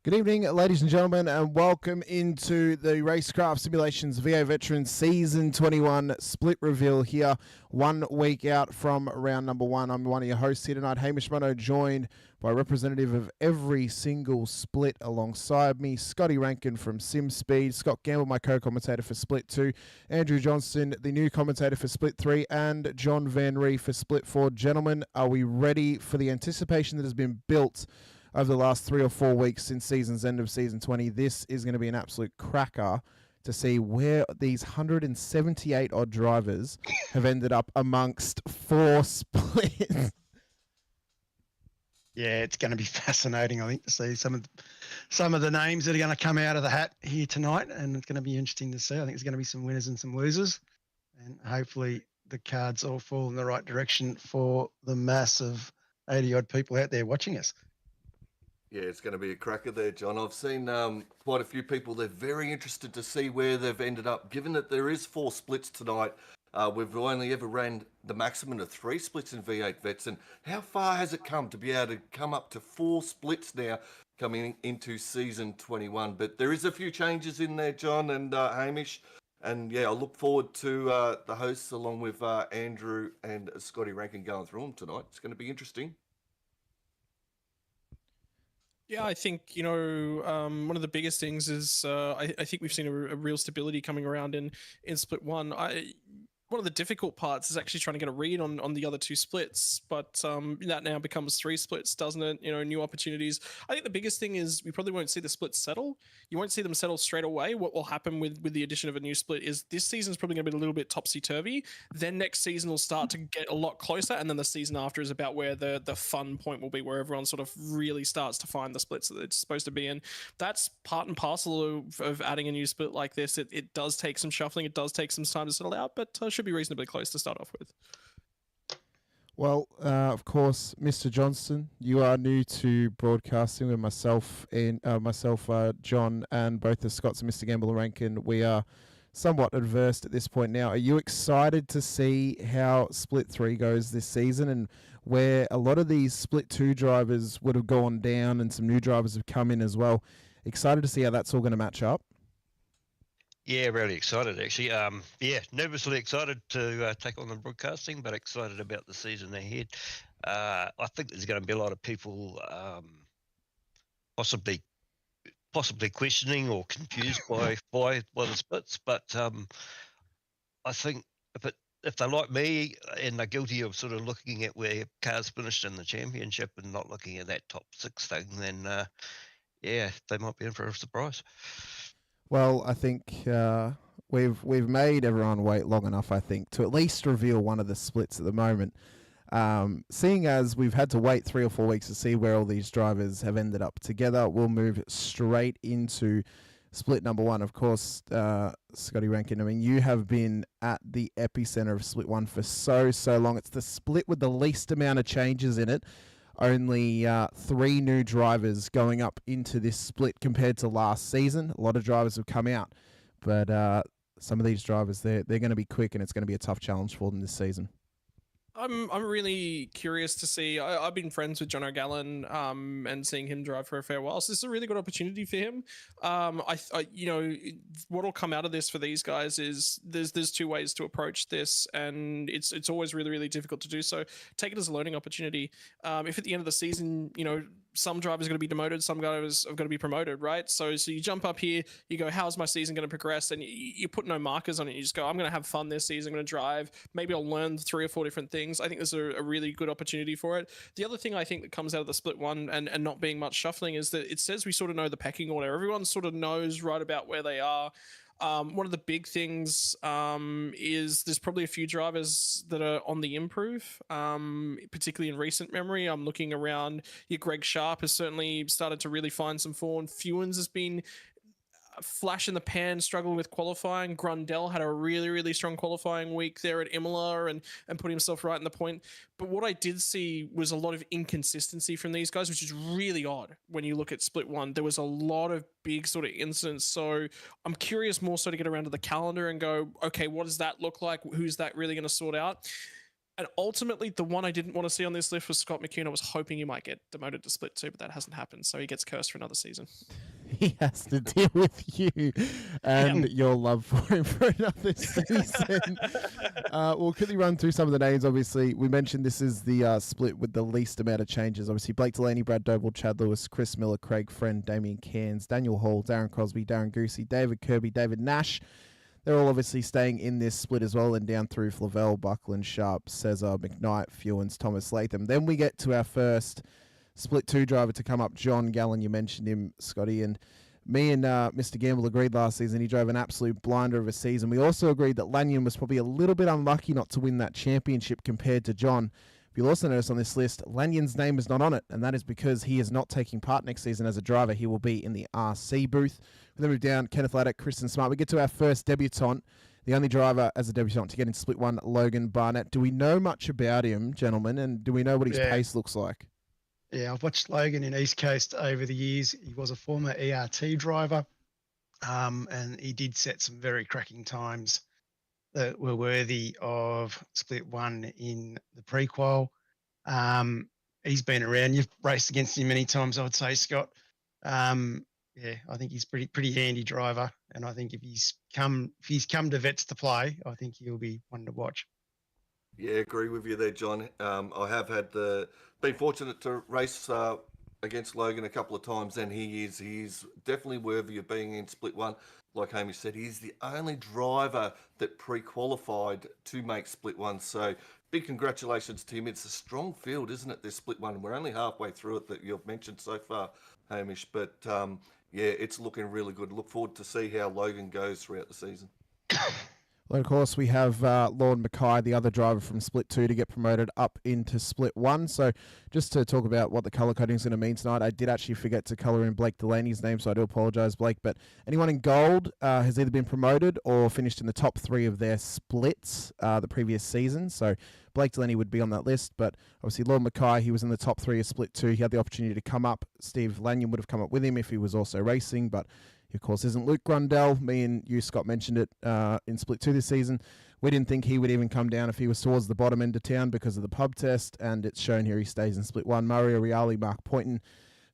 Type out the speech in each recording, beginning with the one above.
Good evening, ladies and gentlemen, and welcome into the Racecraft Simulations V8 Veterans Season 21 split reveal here, 1 week out from round number 1. I'm one of your hosts here tonight, Hamish Munro, joined by a representative of every single split alongside me, Scotty Rankin from SimSpeed, Scott Gamble, my co-commentator for Split 2, Andrew Johnstone, the new commentator for Split 3, and Jon Van Ree for Split 4. Gentlemen, are we ready for the anticipation that has been built over the last 3 or 4 weeks since season's end of season 20? This is going to be an absolute cracker to see where these 178 odd drivers have ended up amongst 4 splits. Yeah, it's going to be fascinating, I think, to see some of the names that are going to come out of the hat here tonight, and it's going to be interesting to see. I think there's going to be some winners and some losers, and hopefully the cards all fall in the right direction for the mass of 80 odd people out there watching us. Yeah, it's going to be a cracker there, John. I've seen quite a few people. They're very interested to see where they've ended up. Given that there is 4 splits tonight, we've only ever ran the maximum of 3 splits in V8 Vets. And how far has it come to be able to come up to 4 splits now coming into season 21? But there is a few changes in there, John and Hamish. And yeah, I look forward to the hosts along with Andrew and Scotty Rankin going through them tonight. It's going to be interesting. Yeah, I think, one of the biggest things is I think we've seen a real stability coming around in split 1. One of the difficult parts is actually trying to get a read on the other 2 splits, but that now becomes 3 splits, doesn't it? New opportunities. I think the biggest thing is we probably won't see the splits settle. You won't see them settle straight away. What will happen with the addition of a new split is this season's probably going to be a little bit topsy-turvy. Then next season will start to get a lot closer, and then the season after is about where the fun point will be, where everyone sort of really starts to find the splits that it's supposed to be in. That's part and parcel of adding a new split like this. It does take some shuffling. It does take some time to settle out, but should be reasonably close to start off with. Well, of course, Mr. Johnston, you are new to broadcasting with myself, John, and both the Scots and Mr. Gamble and Rankin. We are somewhat adversed at this point now. Are you excited to see how Split 3 goes this season, and where a lot of these Split 2 drivers would have gone down and some new drivers have come in as well? Excited to see how that's all going to match up? Yeah, really excited actually. Nervously excited to take on the broadcasting, but excited about the season ahead. I think there's going to be a lot of people possibly questioning or confused by the splits, but I think if they're like me and they're guilty of sort of looking at where cars finished in the championship and not looking at that top 6 thing, then they might be in for a surprise. Well, I think we've made everyone wait long enough, I think, to at least reveal one of the splits at the moment. Seeing as we've had to wait 3 or 4 weeks to see where all these drivers have ended up together, we'll move straight into split number 1. Of course, Scotty Rankin, I mean, you have been at the epicenter of split 1 for so long. It's the split with the least amount of changes in it. Only 3 new drivers going up into this split compared to last season. A lot of drivers have come out, but some of these drivers, they're going to be quick, and it's going to be a tough challenge for them this season. I'm really curious to see. I've been friends with John O'Gallen and seeing him drive for a fair while, so this is a really good opportunity for him. What'll come out of this for these guys is there's 2 ways to approach this, and it's always really difficult to do so. Take it as a learning opportunity. If at the end of the season, some drivers are going to be demoted, some drivers are going to be promoted, right? So you jump up here, you go, how's my season going to progress? And you put no markers on it. You just go, I'm going to have fun this season. I'm going to drive. Maybe I'll learn 3 or 4 different things. I think there's a really good opportunity for it. The other thing I think that comes out of the split 1 and not being much shuffling is that it says we sort of know the pecking order. Everyone sort of knows right about where they are. One of the big things is there's probably a few drivers that are on the improve, particularly in recent memory. I'm looking around. Greg Sharp has certainly started to really find some form. Fewens has been flash in the pan, struggling with qualifying. Grundell had a really strong qualifying week there at Imola and put himself right in the point. But what I did see was a lot of inconsistency from these guys, which is really odd when you look at split 1. There was a lot of big sort of incidents. So I'm curious more so to get around to the calendar and go, okay, what does that look like? Who's that really going to sort out? And ultimately, the one I didn't want to see on this list was Scott McCune. I was hoping he might get demoted to Split 2, but that hasn't happened. So he gets cursed for another season. He has to deal with you and your love for him for another season. We'll quickly run through some of the names. Obviously, we mentioned this is the split with the least amount of changes. Obviously, Blake Delaney, Brad Doble, Chad Lewis, Chris Miller, Craig Friend, Damien Cairns, Daniel Hall, Darren Crosby, Darren Goosey, David Kirby, David Nash. They're all obviously staying in this split as well, and down through Flavel, Buckland, Sharp, Cesar, McKnight, Fewens, Thomas Latham. Then we get to our first Split 2 driver to come up, John Gallen. You mentioned him, Scotty, and me and Mr. Gamble agreed last season he drove an absolute blinder of a season. We also agreed that Lanyon was probably a little bit unlucky not to win that championship compared to John. You'll also notice on this list, Lanyon's name is not on it, and that is because he is not taking part next season as a driver. He will be in the RC booth. We then move down, Kenneth Laddock, Kristen Smart. We get to our first debutant, the only driver as a debutant to get in Split 1, Logan Barnett. Do we know much about him, gentlemen, and do we know what his pace looks like? Yeah, I've watched Logan in East Coast over the years. He was a former ERT driver, and he did set some very cracking times that were worthy of Split 1 in the pre-qual. He's been around. You've raced against him many times, I would say, Scott. Yeah, I think he's pretty handy driver, and I think if he's come to Vets to play, I think he'll be one to watch. Yeah, agree with you there, John. I have been fortunate to race against Logan a couple of times, and he's definitely worthy of being in Split 1. Like Hamish said, he's the only driver that pre-qualified to make Split 1. So big congratulations to him. It's a strong field, isn't it, this Split 1? We're only halfway through it that you've mentioned so far, Hamish. But yeah, it's looking really good. Look forward to see how Logan goes throughout the season. Well, of course, we have Lord Mackay, the other driver from Split 2, to get promoted up into Split 1. So just to talk about what the colour coding is going to mean tonight, I did actually forget to colour in Blake Delaney's name, so I do apologise, Blake. But anyone in gold has either been promoted or finished in the top 3 of their splits the previous season. So Blake Delaney would be on that list. But obviously, Lord Mackay, he was in the top 3 of Split 2. He had the opportunity to come up. Steve Lanyon would have come up with him if he was also racing, but he, of course, isn't. Luke Grundell, me and you, Scott, mentioned it in Split 2 this season. We didn't think he would even come down if he was towards the bottom end of town because of the pub test, and it's shown here he stays in Split 1. Mario Reale, Mark Poynton,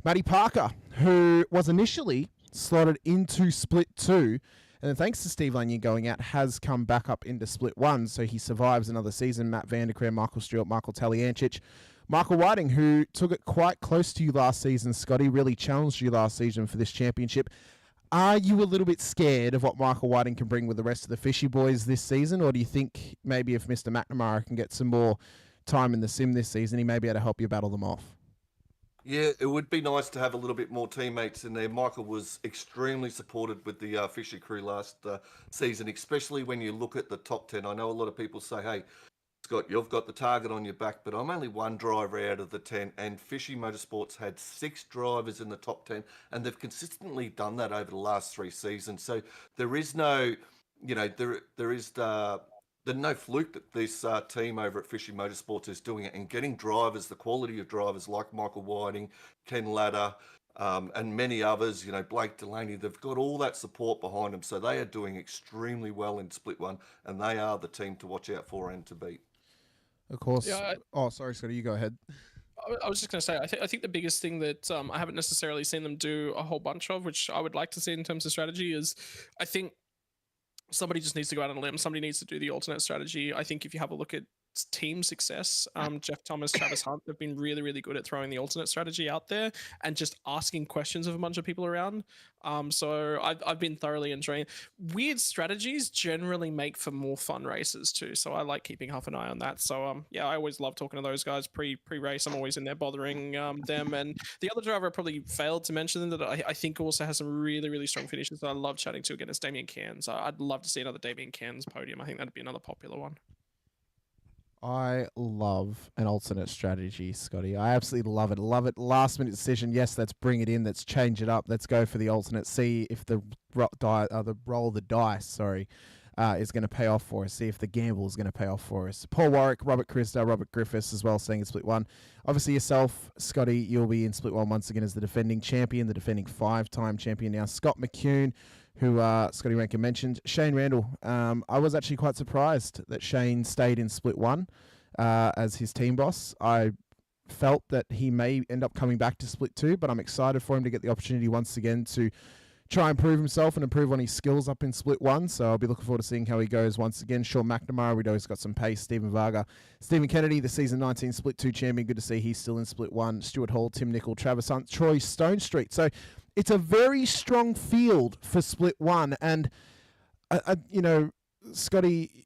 Matty Parker, who was initially slotted into Split 2, and then thanks to Steve Lanyon going out, has come back up into Split 1, so he survives another season. Matt Vandercrem, Michael Stewart, Michael Taliancic, Michael Whiting, who took it quite close to you last season, Scotty, really challenged you last season for this championship. Are you a little bit scared of what Michael Whiting can bring with the rest of the Fishy boys this season, or do you think maybe if Mr. McNamara can get some more time in the sim this season, he may be able to help you battle them off? Yeah, it would be nice to have a little bit more teammates in there. Michael was extremely supported with the Fishy crew last season, especially when you look at the top 10. I know a lot of people say, hey, Scott, you've got the target on your back, but I'm only one driver out of the 10, and Fishy Motorsports had 6 drivers in the top 10, and they've consistently done that over the last 3 seasons. So there is no, there's no fluke that this team over at Fishy Motorsports is doing it and getting drivers, the quality of drivers like Michael Whiting, Ken Ladder, and many others, Blake Delaney. They've got all that support behind them, so they are doing extremely well in Split 1, and they are the team to watch out for and to beat. Of course. Yeah, sorry, Scotty, you go ahead. I was just going to say, I think the biggest thing that I haven't necessarily seen them do a whole bunch of, which I would like to see in terms of strategy, is I think somebody just needs to go out on a limb. Somebody needs to do the alternate strategy. I think if you have a look at team success, Jeff Thomas, Travis Hunt have been really, really good at throwing the alternate strategy out there and just asking questions of a bunch of people around. So I've been thoroughly enjoying. Weird strategies generally make for more fun races too. So I like keeping half an eye on that. So yeah, I always love talking to those guys pre-race. I'm always in there bothering them. And the other driver I probably failed to mention that I think also has some really, really strong finishes that I love chatting to again is Damien Cairns. I'd love to see another Damien Cairns podium. I think that'd be another popular one. I love an alternate strategy, Scotty. I absolutely love it. Love it. Last minute decision. Yes, let's bring it in. Let's change it up. Let's go for the alternate. See if the roll of the dice, is going to pay off for us. See if the gamble is going to pay off for us. Paul Warwick, Robert Christa, Robert Griffiths as well, staying in Split 1. Obviously yourself, Scotty, you'll be in Split 1 once again as the defending champion, the defending 5-time champion now. Scott McCune, who Scotty Rankin mentioned. Shane Randall. I was actually quite surprised that Shane stayed in Split 1. as his team boss. I felt that he may end up coming back to Split 2, but I'm excited for him to get the opportunity once again to try and prove himself and improve on his skills up in Split 1. So I'll be looking forward to seeing how he goes once again. Sean McNamara, we know he's got some pace. Stephen Varga. Stephen Kennedy, the season 19 Split 2 champion. Good to see he's still in Split 1. Stuart Hall, Tim Nicol, Travis Hunt, Troy Stone Street. So it's a very strong field for Split 1. And, Scotty,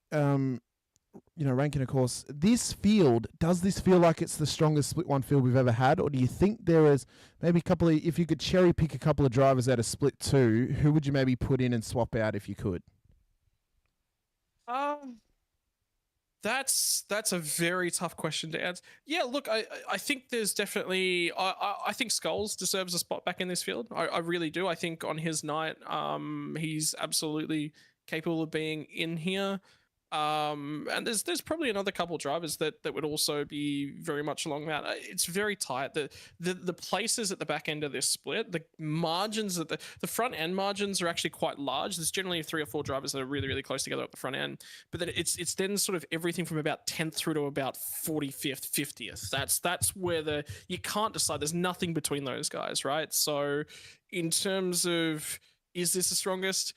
Rankin, of course, does this feel like it's the strongest Split 1 field we've ever had? Or do you think there is maybe if you could cherry pick a couple of drivers out of Split 2, who would you maybe put in and swap out if you could? That's a very tough question to answer. Yeah, look, I think there's definitely I think Skulls deserves a spot back in this field. I really do. I think on his night, he's absolutely capable of being in here. And there's probably another couple of drivers that would also be very much along that. It's very tight. The places at the back end of this split, the margins at the front end margins are actually quite large. There's generally 3 or 4 drivers that are really, really close together at the front end. But then it's then sort of everything from about 10th through to about 45th, 50th. That's where you can't decide. There's nothing between those guys, right? So in terms of, is this the strongest?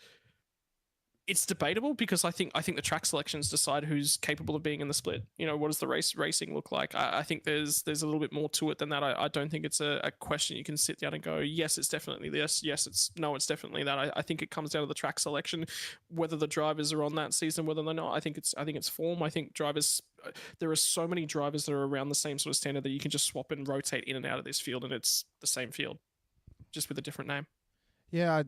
It's debatable because I think the track selections decide who's capable of being in the split. What does the racing look like? I think there's a little bit more to it than that. I don't think it's a question you can sit down and go, yes, it's definitely this. Yes, it's definitely that. I think it comes down to the track selection, whether the drivers are on that season, whether they're not. I think it's form. I think drivers. There are so many drivers that are around the same sort of standard that you can just swap and rotate in and out of this field, and it's the same field, just with a different name. Yeah,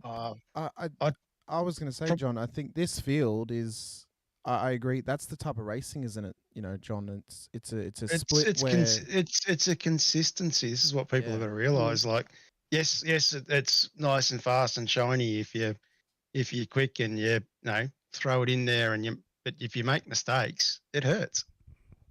I was going to say, John, I think this field is. I agree. That's the type of racing, isn't it? John. It's a split where it's a consistency. This is what people are going to realize. Like, yes, it's nice and fast and shiny if you're quick and you throw it in there but if you make mistakes, it hurts.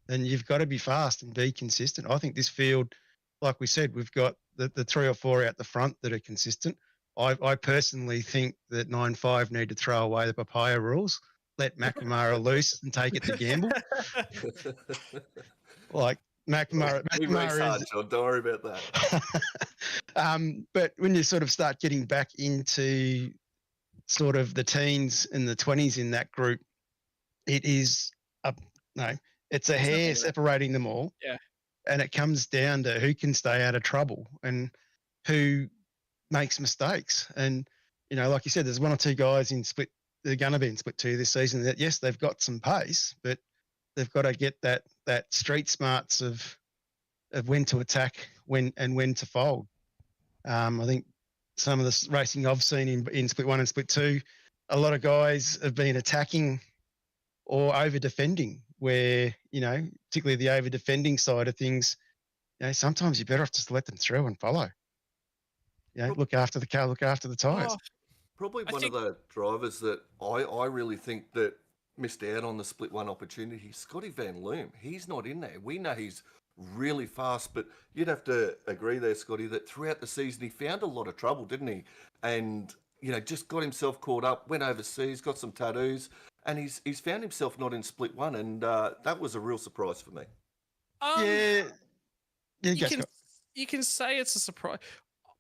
And you've got to be fast and be consistent. I think this field, like we said, we've got the 3 or 4 out the front that are consistent. I personally think that 9.5 need to throw away the papaya rules, let McNamara loose and take it to gamble. Like McNamara is... John, don't worry about that. But when you sort of start getting back into sort of the teens and the 20s in that group, it is it's a hair separating them all. Yeah. And it comes down to who can stay out of trouble and who makes mistakes. And like you said, there's 1 or 2 guys in split, they're going to be in Split 2 this season that, yes, they've got some pace, but they've got to get that street smarts of when to attack, when to fold. I think some of the racing I've seen in Split 1 and Split 2, a lot of guys have been attacking or over defending, where particularly the over defending side of things, sometimes you're better off just let them through and follow. Look after the car, look after the tyres. Probably one of the drivers that I really think that missed out on the Split 1 opportunity, Scotty Van Loom. He's not in there. We know he's really fast, but you'd have to agree there, Scotty, that throughout the season he found a lot of trouble, didn't he? And, just got himself caught up, went overseas, got some tattoos, and he's found himself not in Split 1, and that was a real surprise for me. You can say it's a surprise.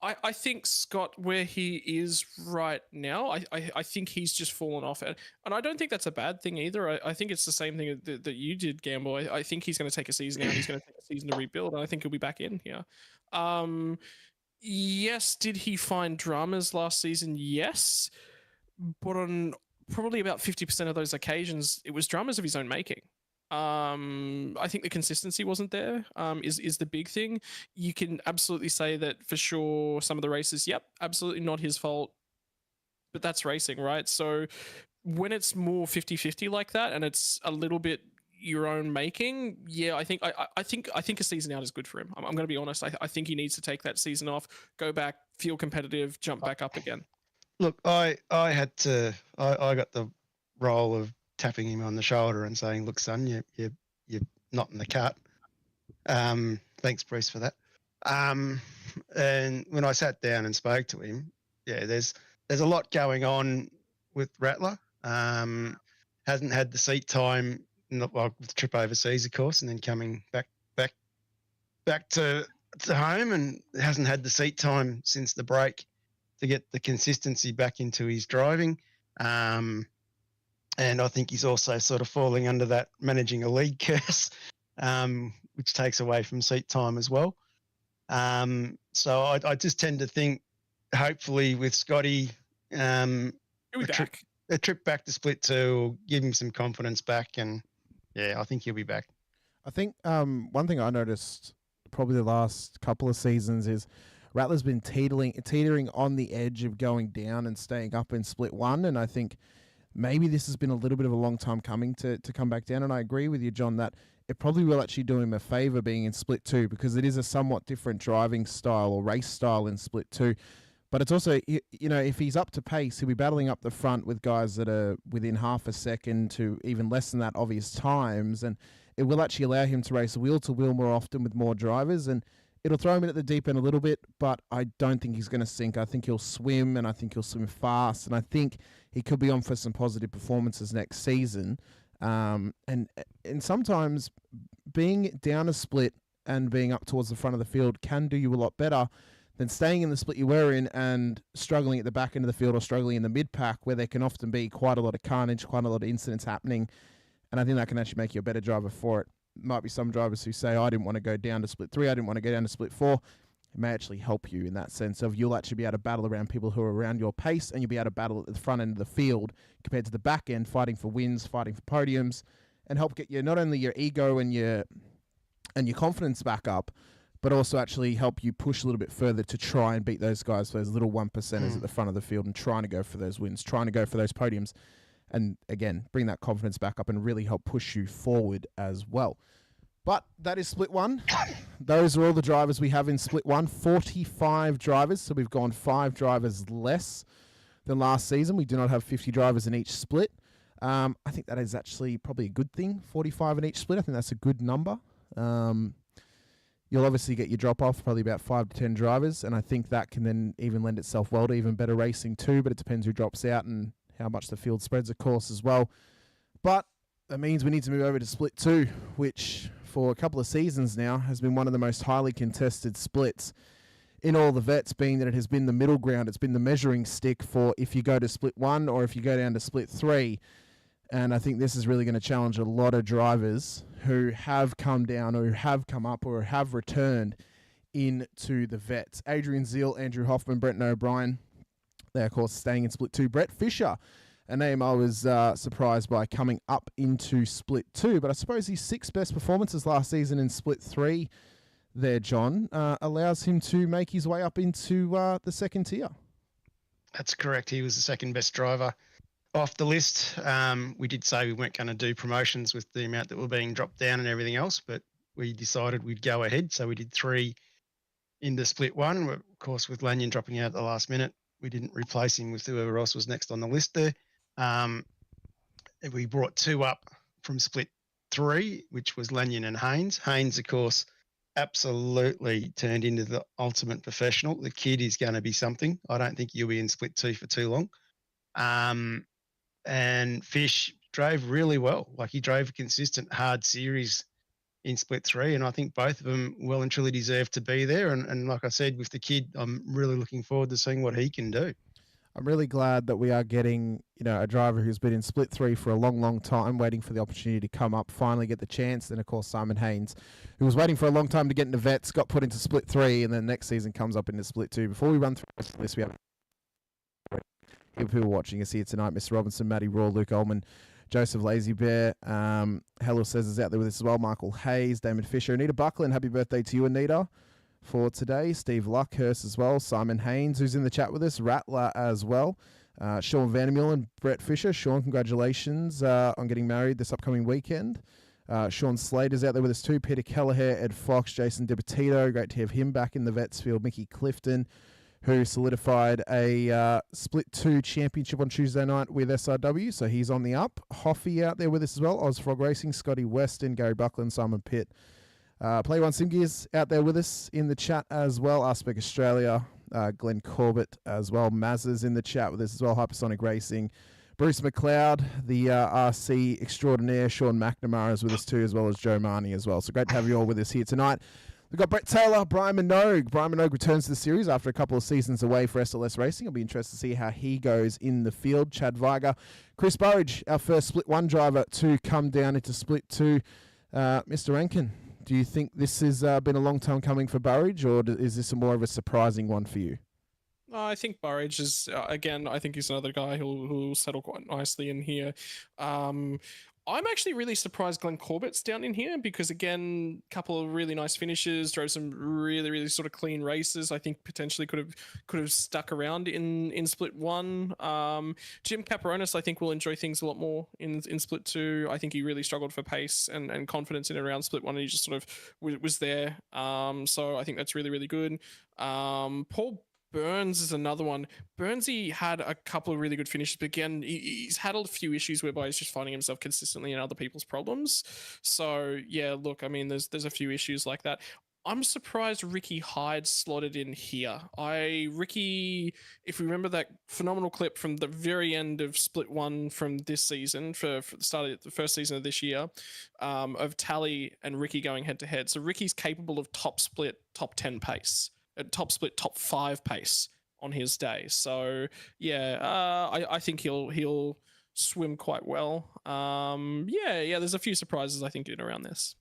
I think Scott, where he is right now, I think he's just fallen off it. And I don't think that's a bad thing either. I think it's the same thing that you did, Gamble. I think he's going to take a season out. He's going to take a season to rebuild. And I think he'll be back in here. Yes, did he find dramas last season? Yes. But on probably about 50% of those occasions, it was dramas of his own making. I think the consistency wasn't there, is the big thing. You can absolutely say that for sure some of the races, yep, absolutely not his fault, but that's racing, right? So when it's more 50-50 like that and it's a little bit your own making, yeah, I think a season out is good for him. I'm going to be honest. I think he needs to take that season off, go back, feel competitive, jump back up again. Look, I got the role of tapping him on the shoulder and saying, "Look, son, you're not in the cut." Thanks, Bruce, for that. And when I sat down and spoke to him, there's a lot going on with Rattler. Hasn't had the seat time well, the trip overseas, of course, and then coming back to home, and hasn't had the seat time since the break to get the consistency back into his driving. And I think he's also sort of falling under that managing a league curse, which takes away from seat time as well. So I just tend to think, hopefully with Scotty, He'll be back. a trip back to Split 2 will give him some confidence back, and yeah, I think he'll be back. I think one thing I noticed probably the last couple of seasons is Rattler's been teetering on the edge of going down and staying up in Split 1, and I think maybe this has been a little bit of a long time coming to come back down, and I agree with you, John, that it probably will actually do him a favour being in Split 2 because it is a somewhat different driving style or race style in Split 2. But it's also, you know, if he's up to pace, he'll be battling up the front with guys that are within half a second to even less than that of his times. And it will actually allow him to race wheel to wheel more often with more drivers. And it'll throw him in at the deep end a little bit, but I don't think he's going to sink. I think he'll swim, and I think he'll swim fast. And I think he could be on for some positive performances next season. And sometimes being down a split and being up towards the front of the field can do you a lot better than staying in the split you were in and struggling at the back end of the field or struggling in the mid-pack, where there can often be quite a lot of carnage, quite a lot of incidents happening. And I think that can actually make you a better driver for it. Might be some drivers who say, I didn't want to go down to Split 3, I didn't want to go down to Split 4. It may actually help you in that sense of you'll actually be able to battle around people who are around your pace, and you'll be able to battle at the front end of the field compared to the back end, fighting for wins, fighting for podiums, and help get you not only your ego and your confidence back up, but also actually help you push a little bit further to try and beat those guys, those little 1%ers at the front of the field, and trying to go for those wins, trying to go for those podiums. And again, bring that confidence back up and really help push you forward as well. But that is Split 1. Those are all the drivers we have in Split 1. 45 drivers, so we've gone 5 drivers less than last season. We do not have 50 drivers in each split. I think that is actually probably a good thing, 45 in each split. I think that's a good number. You'll obviously get your drop-off, probably about 5 to 10 drivers, and I think that can then even lend itself well to even better racing too, but it depends who drops out and how much the field spreads, of course, as well. But that means we need to move over to Split 2, which for a couple of seasons now has been one of the most highly contested splits in all the vets, being that it has been the middle ground. It's been the measuring stick for if you go to Split 1 or if you go down to Split 3. And I think this is really going to challenge a lot of drivers who have come down or who have come up or have returned into the vets. Adrian Zeal, Andrew Hoffman, Brenton O'Brien. They're, of course, staying in Split 2. Brett Fisher, a name I was surprised by coming up into Split 2. But I suppose his 6 best performances last season in Split 3 there, John, allows him to make his way up into the second tier. That's correct. He was the second best driver off the list. We did say we weren't going to do promotions with the amount that were being dropped down and everything else, but we decided we'd go ahead. So we did 3 in the Split 1. Of course, with Lanyon dropping out at the last minute, we didn't replace him with whoever else was next on the list there. We brought 2 up from Split 3, which was Lanyon and Haynes. Haynes, of course, absolutely turned into the ultimate professional. The kid is going to be something. I don't think he'll be in Split 2 for too long. And Fish drove really well. Like, he drove a consistent hard series in Split 3, and I think both of them well and truly deserve to be there. And like I said, with the kid, I'm really looking forward to seeing what he can do. I'm really glad that we are getting, a driver who's been in Split 3 for a long, long time, waiting for the opportunity to come up, finally get the chance. Then, of course, Simon Haynes, who was waiting for a long time to get into vets, got put into Split 3, and then next season comes up into Split 2. Before we run through this, we have people watching us here tonight: Mr. Robinson, Matty Raw, Luke Ullman, Joseph Lazy Bear, Hello says is out there with us as well, Michael Hayes, Damon Fisher, Anita Buckland, happy birthday to you, Anita, for today. Steve Luckhurst as well, Simon Haynes, who's in the chat with us, Rattler as well, Sean Vandermeulen and Brett Fisher. Sean, congratulations on getting married this upcoming weekend. Sean Slater's out there with us too, Peter Kelleher, Ed Fox, Jason DiBattito, great to have him back in the vets field, Mickey Clifton, who solidified a Split 2 championship on Tuesday night with SRW, so he's on the up. Hoffy out there with us as well, Ozfrog Racing, Scotty Weston, Gary Buckland, Simon Pitt. Play One Simgears out there with us in the chat as well, Aspec Australia, Glenn Corbett as well, Maz's in the chat with us as well, Hypersonic Racing, Bruce McLeod, the RC extraordinaire. Sean McNamara is with us too, as well as Joe Marnie as well. So great to have you all with us here tonight. We've got Brett Taylor, Brian Minogue. Brian Minogue returns to the series after a couple of seasons away for SLS Racing. I'll be interested to see how he goes in the field. Chad Viger. Chris Burridge, our first Split 1 driver to come down into Split 2. Mr. Rankin, do you think this has been a long time coming for Burridge, or is this more of a surprising one for you? I think Burridge is, again, I think he's another guy who'll settle quite nicely in here. I'm actually really surprised Glenn Corbett's down in here because, again, a couple of really nice finishes, drove some really, really sort of clean races. I think potentially could have stuck around in Split 1. Jim Caperonis, I think, will enjoy things a lot more in Split 2. I think he really struggled for pace and confidence in and around Split 1, and he just sort of was there. So I think that's really, really good. Paul Burns is another one. Burnsy had a couple of really good finishes, but again, he's had a few issues whereby he's just finding himself consistently in other people's problems. So yeah, look, I mean, there's a few issues like that. I'm surprised Ricky Hyde slotted in here. Ricky, if we remember that phenomenal clip from the very end of Split 1 from this season, for the start of the first season of this year, of Tally and Ricky going head to head. So Ricky's capable of top split, top 10 pace. Top split, top 5 pace on his day. So yeah, I think he'll swim quite well. Yeah, there's a few surprises I think in around this.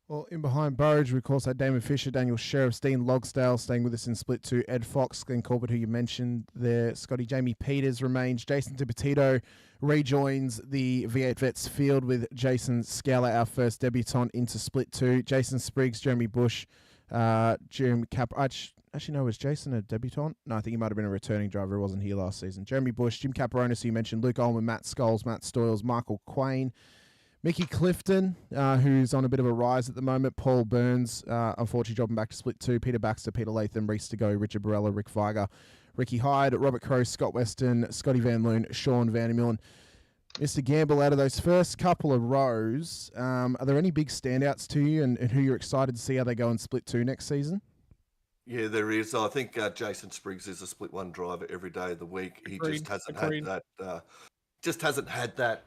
Well, in behind Burridge, we of course had Damon Fisher, Daniel Sheriff, Dean Logsdale staying with us in Split 2, Ed Fox, Glenn Corbett, who you mentioned there, Scotty, Jamie Peters remains, Jason DiPetito rejoins the V8 Vets field with Jason Scala, our first debutant into Split 2, Jason Spriggs, Jeremy Bush, Jim Cap. Actually, no, was Jason a debutant? No, I think he might have been a returning driver who wasn't here last season. Jeremy Bush, Jim Caperonis, who you mentioned, Luke Ullman, Matt Scholes, Matt Stoyles, Michael Quain, Mickey Clifton, who's on a bit of a rise at the moment, Paul Burns, unfortunately dropping back to Split 2, Peter Baxter, Peter Latham, Reese to go, Richard Barella, Rick Viger, Ricky Hyde, Robert Crowe, Scott Weston, Scotty Van Loon, Sean Van Millen. Mr. Gamble, out of those first couple of rows, are there any big standouts to you and who you're excited to see how they go in Split 2 next season? Yeah, there is. I think Jason Spriggs is a Split 1 driver every day of the week. He Agreed. just hasn't had that.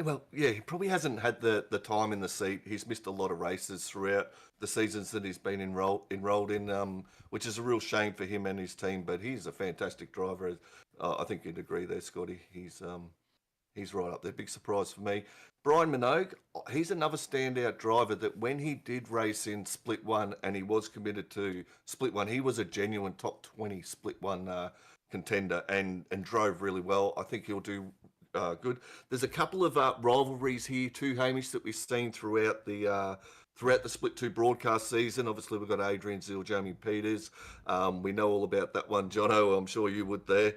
Well, yeah, he probably hasn't had the time in the seat. He's missed a lot of races throughout the seasons that he's been enrolled in, which is a real shame for him and his team. But he's a fantastic driver. I think you'd agree there, Scotty. He's right up there. Big surprise for me. Brian Minogue, he's another standout driver that when he did race in Split 1 and he was committed to Split 1, he was a genuine top 20 Split 1 contender and drove really well. I think he'll do good. There's a couple of rivalries here too, Hamish, that we've seen throughout the Split 2 broadcast season. Obviously, we've got Adrian Zeal, Jamie Peters. We know all about that one, Jono. I'm sure you would there.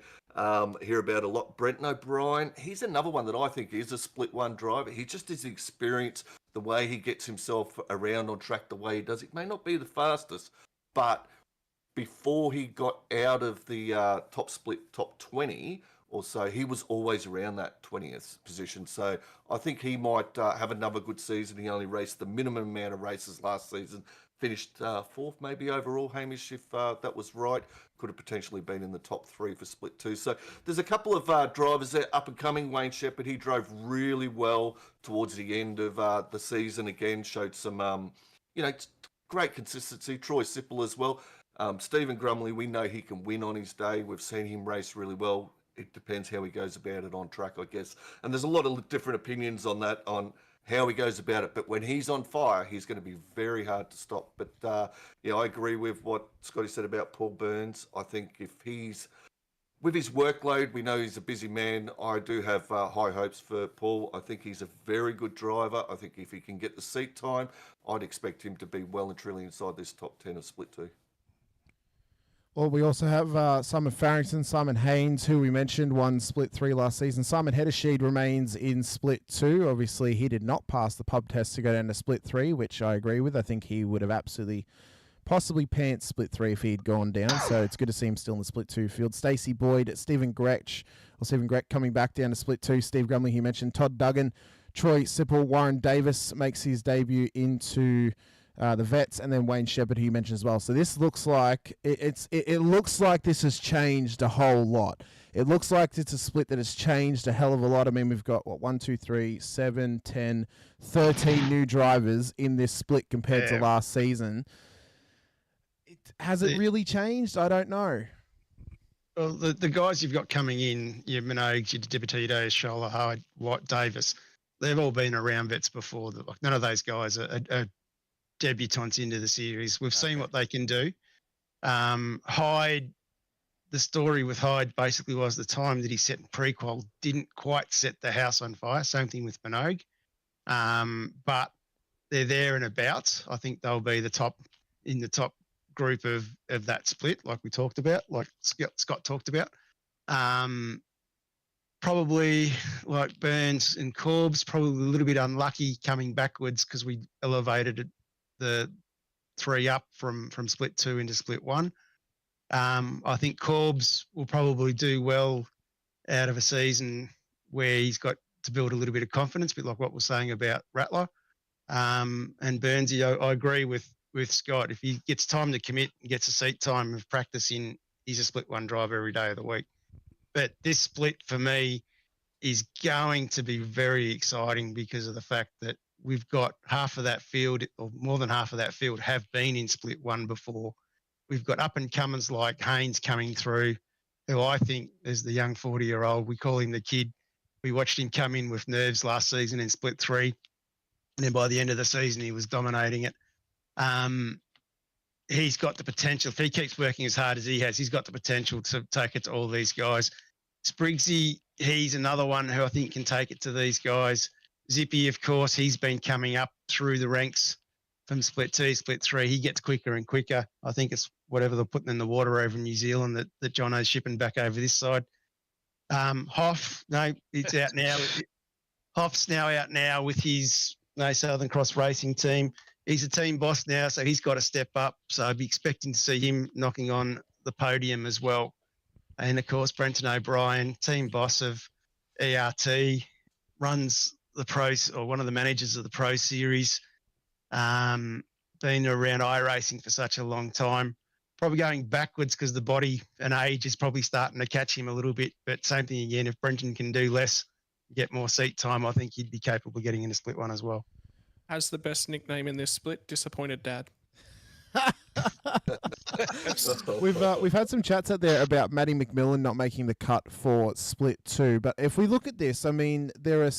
Hear about a lot. Brenton O'Brien, he's another one that I think is a Split 1 driver. He just is experienced, the way he gets himself around on track, the way he does. It may not be the fastest, but before he got out of the top 20 or so, he was always around that 20th position. So I think he might have another good season. He only raced the minimum amount of races last season. Finished 4th maybe overall, Hamish, if that was right. Could have potentially been in the top 3 for Split 2. So there's a couple of drivers there up and coming. Wayne Shepherd, he drove really well towards the end of the season. Again, showed some, great consistency. Troy Sipple as well. Stephen Grumley, we know he can win on his day. We've seen him race really well. It depends how he goes about it on track, I guess. And there's a lot of different opinions on that, on how he goes about it. But when he's on fire, he's going to be very hard to stop. But I agree with what Scotty said about Paul Burns. I think if he's, with his workload, we know he's a busy man. I do have high hopes for Paul. I think he's a very good driver. I think if he can get the seat time, I'd expect him to be well and truly inside this top 10 of Split 2. Well, we also have Simon Farrington, Simon Haynes, who we mentioned won Split 3 last season. Simon Heddersheed remains in Split 2. Obviously, he did not pass the pub test to go down to Split 3, which I agree with. I think he would have absolutely, possibly pants Split 3 if he'd gone down. So it's good to see him still in the Split 2 field. Stacey Boyd, Stephen Grech coming back down to Split 2. Steve Grumley, he mentioned. Todd Duggan, Troy Sipple, Warren Davis makes his debut into the vets, and then Wayne Shepherd, who you mentioned as well. So this looks like it looks like this has changed a whole lot. It looks like it's a split that has changed a hell of a lot. I mean, we've got 1, 2, 3, 7, 10, 13 new drivers in this split compared to last season. Has it really changed? I don't know. Well, the guys you've got coming in, your Minogues, your Dipititos, Scholler, Hyde, White, Davis, they've all been around vets before. None of those guys are debutants into the series. We've seen what they can do. Hyde, the story with Hyde basically was the time that he set in pre-qual didn't quite set the house on fire. Same thing with Minogue. But they're there and about. I think they'll be in the top group of that split, like we talked about, like Scott talked about. Probably like Burns and Corbs, probably a little bit unlucky coming backwards because we elevated the 3 up from split 2 into split 1. I think Corbs will probably do well out of a season where he's got to build a little bit of confidence, a bit like what we're saying about Rattler. And Burnsy, I agree with Scott. If he gets time to commit and gets a seat time of practice in, he's a split 1 driver every day of the week. But this split for me is going to be very exciting because of the fact that we've got half of that field, or more than half of that field, have been in split 1 before. We've got up-and-comers like Haynes coming through, who I think is the young 40-year-old. We call him the kid. We watched him come in with nerves last season in split 3. And then by the end of the season, he was dominating it. He's got the potential. If he keeps working as hard as he has, he's got the potential to take it to all these guys. Spriggsy, he's another one who I think can take it to these guys. Zippy, of course, he's been coming up through the ranks from split 2, split 3. He gets quicker and quicker. I think it's whatever they're putting in the water over in New Zealand that Jono's shipping back over this side. Hoff, no, it's out now. Hoff's now out now with his Southern Cross Racing team. He's a team boss now, so he's got to step up. So I'd be expecting to see him knocking on the podium as well. And, of course, Brenton O'Brien, team boss of ERT, runs the pros, or one of the managers of the Pro Series, been around iRacing for such a long time. Probably going backwards because the body and age is probably starting to catch him a little bit. But same thing again, if Brenton can do less, get more seat time, I think he'd be capable of getting into split 1 as well. Has the best nickname in this split, Disappointed Dad. We've had some chats out there about Matty McMillan not making the cut for split 2, but if we look at this, I mean, there are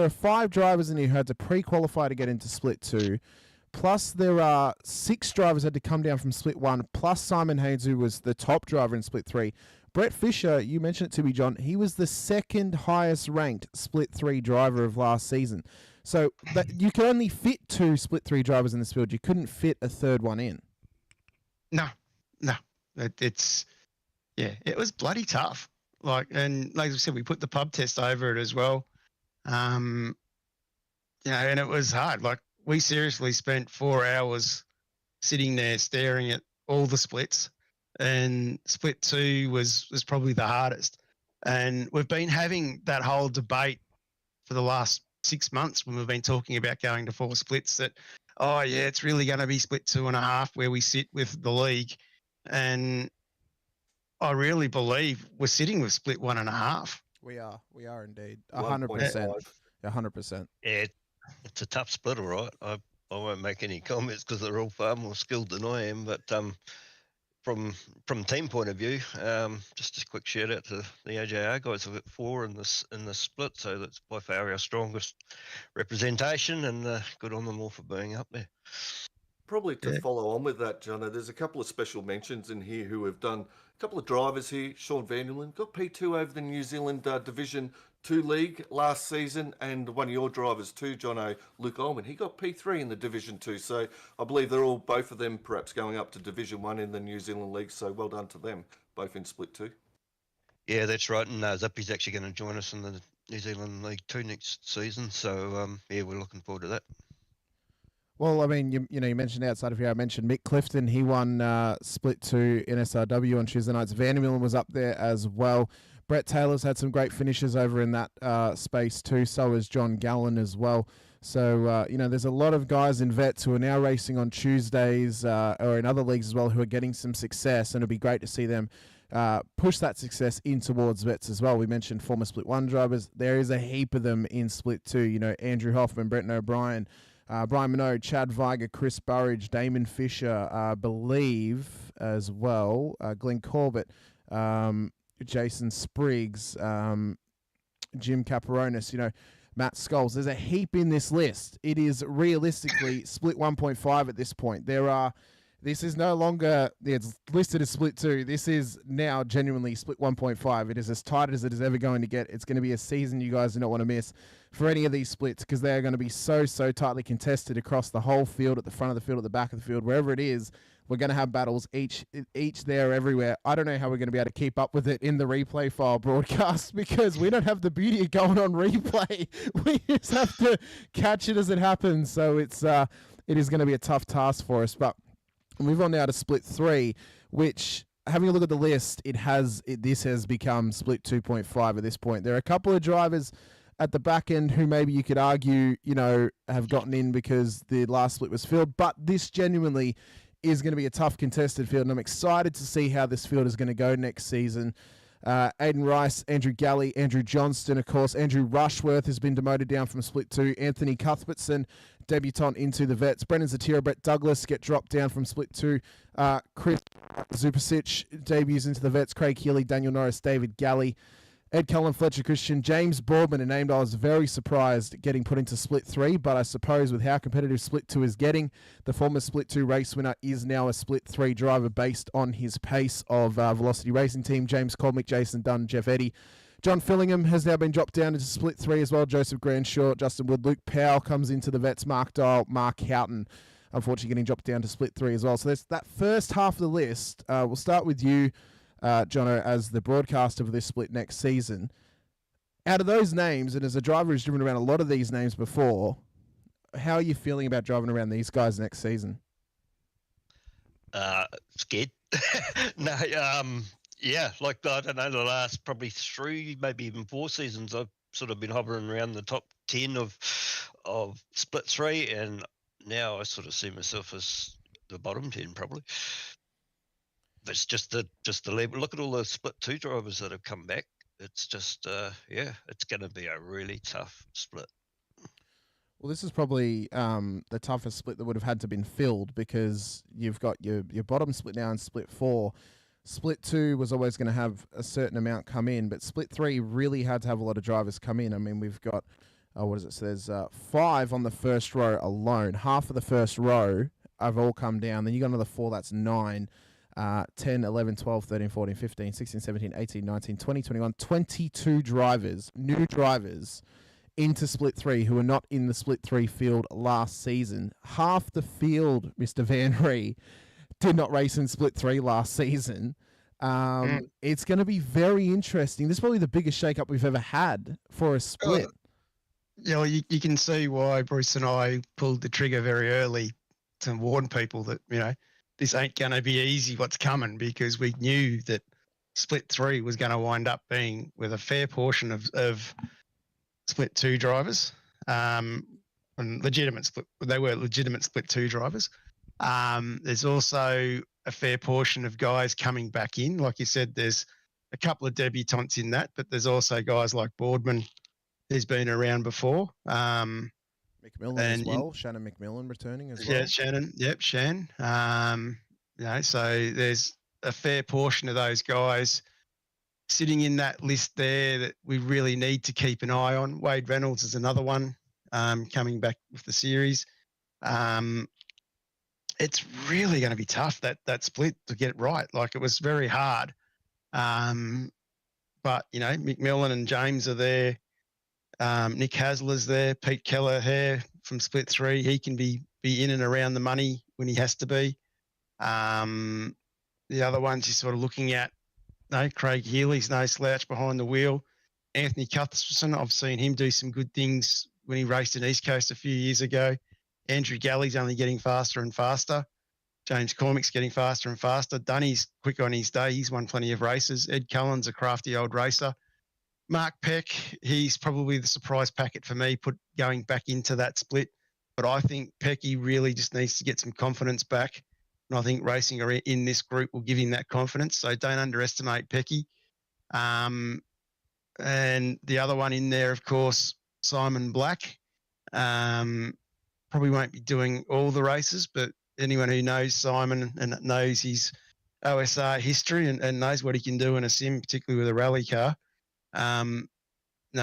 5 drivers in here who had to pre-qualify to get into split 2, plus there are 6 drivers had to come down from split 1, plus Simon Haynes, who was the top driver in split 3. Brett Fisher, you mentioned it to me, John, he was the 2nd highest ranked split 3 driver of last season. So you can only fit 2 split 3 drivers in this field. You couldn't fit a 3rd one in. No. It was bloody tough. And like I said, we put the pub test over it as well. And it was hard. Like, we seriously spent 4 hours sitting there staring at all the splits, and split 2 was probably the hardest. And we've been having that whole debate for the last 6 months when we've been talking about going to 4 splits that, it's really going to be split 2.5 where we sit with the league. And I really believe we're sitting with split 1.5. We are indeed 100%. 100%. Yeah, it's a tough split, all right. I won't make any comments because they're all far more skilled than I am. But from team point of view, just a quick shout out to the AJR guys. We've got 4 in this split, so that's by far our strongest representation, and good on them all for being up there. Probably to follow on with that, Jono, there's a couple of special mentions in here who have done a couple of drivers here. Sean Vanderlyn got P2 over the New Zealand Division 2 League last season, and one of your drivers too, Jono, Luke Ullman, he got P3 in the Division 2. So I believe they're all, both of them, perhaps going up to Division 1 in the New Zealand League. So well done to them, both in Split 2. Yeah, that's right. And Zippy's actually going to join us in the New Zealand League 2 next season. So, we're looking forward to that. Well, I mean, you mentioned outside of here, I mentioned Mick Clifton. He won Split 2 in SRW on Tuesday nights. Vandermillen was up there as well. Brett Taylor's had some great finishes over in that space too. So has John Gallen as well. So, there's a lot of guys in vets who are now racing on Tuesdays or in other leagues as well who are getting some success, and it'll be great to see them push that success in towards vets as well. We mentioned former Split 1 drivers. There is a heap of them in Split 2. Andrew Hoffman, Brenton O'Brien, Brian Minot, Chad Viger, Chris Burridge, Damon Fisher, I believe as well, Glenn Corbett, Jason Spriggs, Jim Caperonis, Matt Scholes. There's a heap in this list. It is realistically split 1.5 at this point. This is no longer, it's listed as split 2. This is now genuinely split 1.5. It is as tight as it is ever going to get. It's going to be a season you guys do not want to miss for any of these splits, because they are going to be so tightly contested across the whole field, at the front of the field, at the back of the field, wherever it is. We're going to have battles each there, everywhere. I don't know how we're going to be able to keep up with it in the replay file broadcast, because we don't have the beauty of going on replay. We just have to catch it as it happens. So it is going to be a tough task for us. But we'll move on now to split 3, which, having a look at the list, this has become split 2.5 at this point. There are a couple of drivers at the back end who maybe you could argue, have gotten in because the last split was filled, but this genuinely is going to be a tough contested field, and I'm excited to see how this field is going to go next season. Aiden Rice, Andrew Galley, Andrew Johnston, of course. Andrew Rushworth has been demoted down from Split 2. Anthony Cuthbertson, debutant into the vets. Brendan Zatira, Brett Douglas get dropped down from Split 2. Chris Zupasic debuts into the vets. Craig Healy, Daniel Norris, David Galley, Ed Cullen, Fletcher Christian, James Boardman, a name I was very surprised getting put into Split 3, but I suppose with how competitive Split 2 is getting, the former Split 2 race winner is now a Split 3 driver based on his pace of Velocity Racing Team. James Colmick, Jason Dunn, Jeff Eddy. John Fillingham has now been dropped down into Split 3 as well. Joseph Granshaw, Justin Wood, Luke Powell comes into the vets. Mark Dial, Mark Houghton, unfortunately getting dropped down to Split 3 as well. So there's that first half of the list. We'll start with you, Jono, as the broadcaster of this split next season. Out of those names, and as a driver who's driven around a lot of these names before, how are you feeling about driving around these guys next season? Scared. No, yeah, like, I don't know, the last probably 3, maybe even 4 seasons, I've sort of been hovering around the top 10 of Split 3, and now I sort of see myself as the bottom 10 probably. It's just the level. Look at all the Split 2 drivers that have come back. It's just, it's going to be a really tough split. Well, this is probably the toughest split that would have had to been filled, because you've got your bottom split now in Split 4. Split 2 was always going to have a certain amount come in, but Split 3 really had to have a lot of drivers come in. I mean, we've got, what does it say? There's 5 on the first row alone. Half of the first row have all come down. Then you got another 4, that's 9. 10, 11, 12, 13, 14, 15, 16, 17, 18, 19, 20, 21, 22 drivers, new drivers, into Split 3 who were not in the Split 3 field last season. Half the field, Mr. Van Ree, did not race in Split 3 last season. It's going to be very interesting. This is probably the biggest shake-up we've ever had for a split. Yeah, well, you can see why Bruce and I pulled the trigger very early to warn people that, this ain't going to be easy what's coming, because we knew that Split 3 was going to wind up being with a fair portion of Split 2 drivers, and they were legitimate Split 2 drivers. There's also a fair portion of guys coming back in. Like you said, there's a couple of debutantes in that, but there's also guys like Boardman, who's been around before. McMillan as well. Shannon McMillan returning as well. Yeah, Shannon. Yep, Shan. So there's a fair portion of those guys sitting in that list there that we really need to keep an eye on. Wade Reynolds is another one coming back with the series. It's really going to be tough, that split, to get it right. Like, it was very hard. But, McMillan and James are there. Nick Hasler's there. Pete Keller here from Split 3. He can be in and around the money when he has to be. The other ones you're sort of looking at, Craig Healy's no slouch behind the wheel. Anthony Cuthbertson, I've seen him do some good things when he raced in East Coast a few years ago. Andrew Galley's only getting faster and faster. James Cormick's getting faster and faster. Dunny's quick on his day. He's won plenty of races. Ed Cullen's a crafty old racer. Mark Peck, he's probably the surprise packet for me, going back into that split. But I think Pecky really just needs to get some confidence back. And I think racing in this group will give him that confidence. So don't underestimate Pecky. And the other one in there, of course, Simon Black. Probably won't be doing all the races, but anyone who knows Simon and knows his OSR history and knows what he can do in a sim, particularly with a rally car,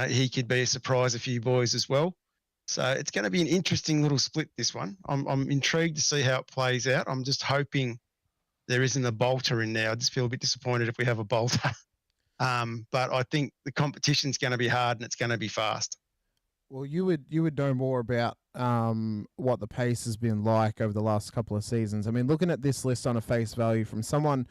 he could be a surprise a few boys as well. So it's going to be an interesting little split, this one. I'm intrigued to see how it plays out. I'm just hoping there isn't a bolter in there. I just feel a bit disappointed if we have a bolter. But I think the competition's going to be hard and it's going to be fast. Well, you would know more about what the pace has been like over the last couple of seasons. I mean, looking at this list on a face value from someone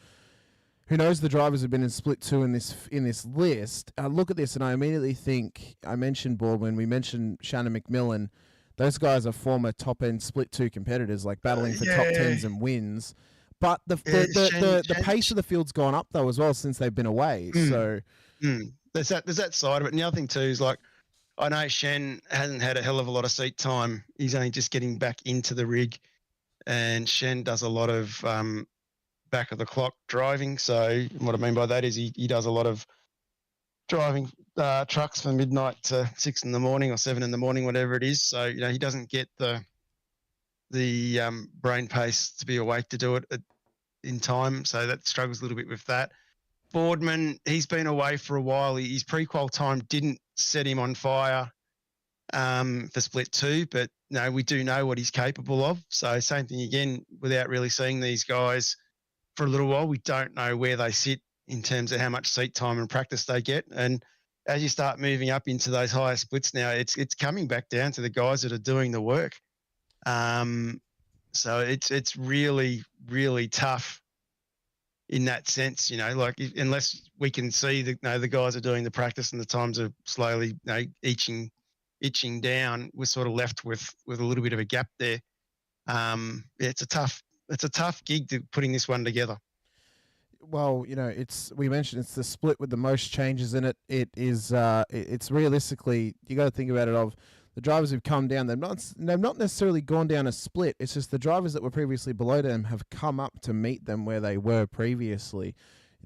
who knows the drivers have been in split 2 in this list, I look at this and I immediately think, I mentioned Baldwin, we mentioned Shannon McMillan. Those guys are former top end split 2 competitors, like battling for top 10s and wins. But the pace of the field's gone up though as well since they've been away. So there's that side of it. And the other thing too is, like, I know Shen hasn't had a hell of a lot of seat time. He's only just getting back into the rig, and Shen does a lot of back of the clock driving. So what I mean by that is he does a lot of driving trucks from midnight to 6 in the morning or 7 in the morning, whatever it is. So he doesn't get the brain pace to be awake to do it in time. So that struggles a little bit with that. Boardman, he's been away for a while. His pre-qual time didn't set him on fire for split 2, but no, we do know what he's capable of. So same thing again, without really seeing these guys for a little while, we don't know where they sit in terms of how much seat time and practice they get. And as you start moving up into those higher splits now, it's coming back down to the guys that are doing the work. So it's really, really tough in that sense, like unless we can see the guys are doing the practice and the times are slowly itching down, we're sort of left with a little bit of a gap there. It's a tough gig putting this one together. Well, we mentioned it's the split with the most changes in it. It's realistically, you got to think about it of the drivers who've come down. They've not necessarily gone down a split. It's just the drivers that were previously below them have come up to meet them where they were previously.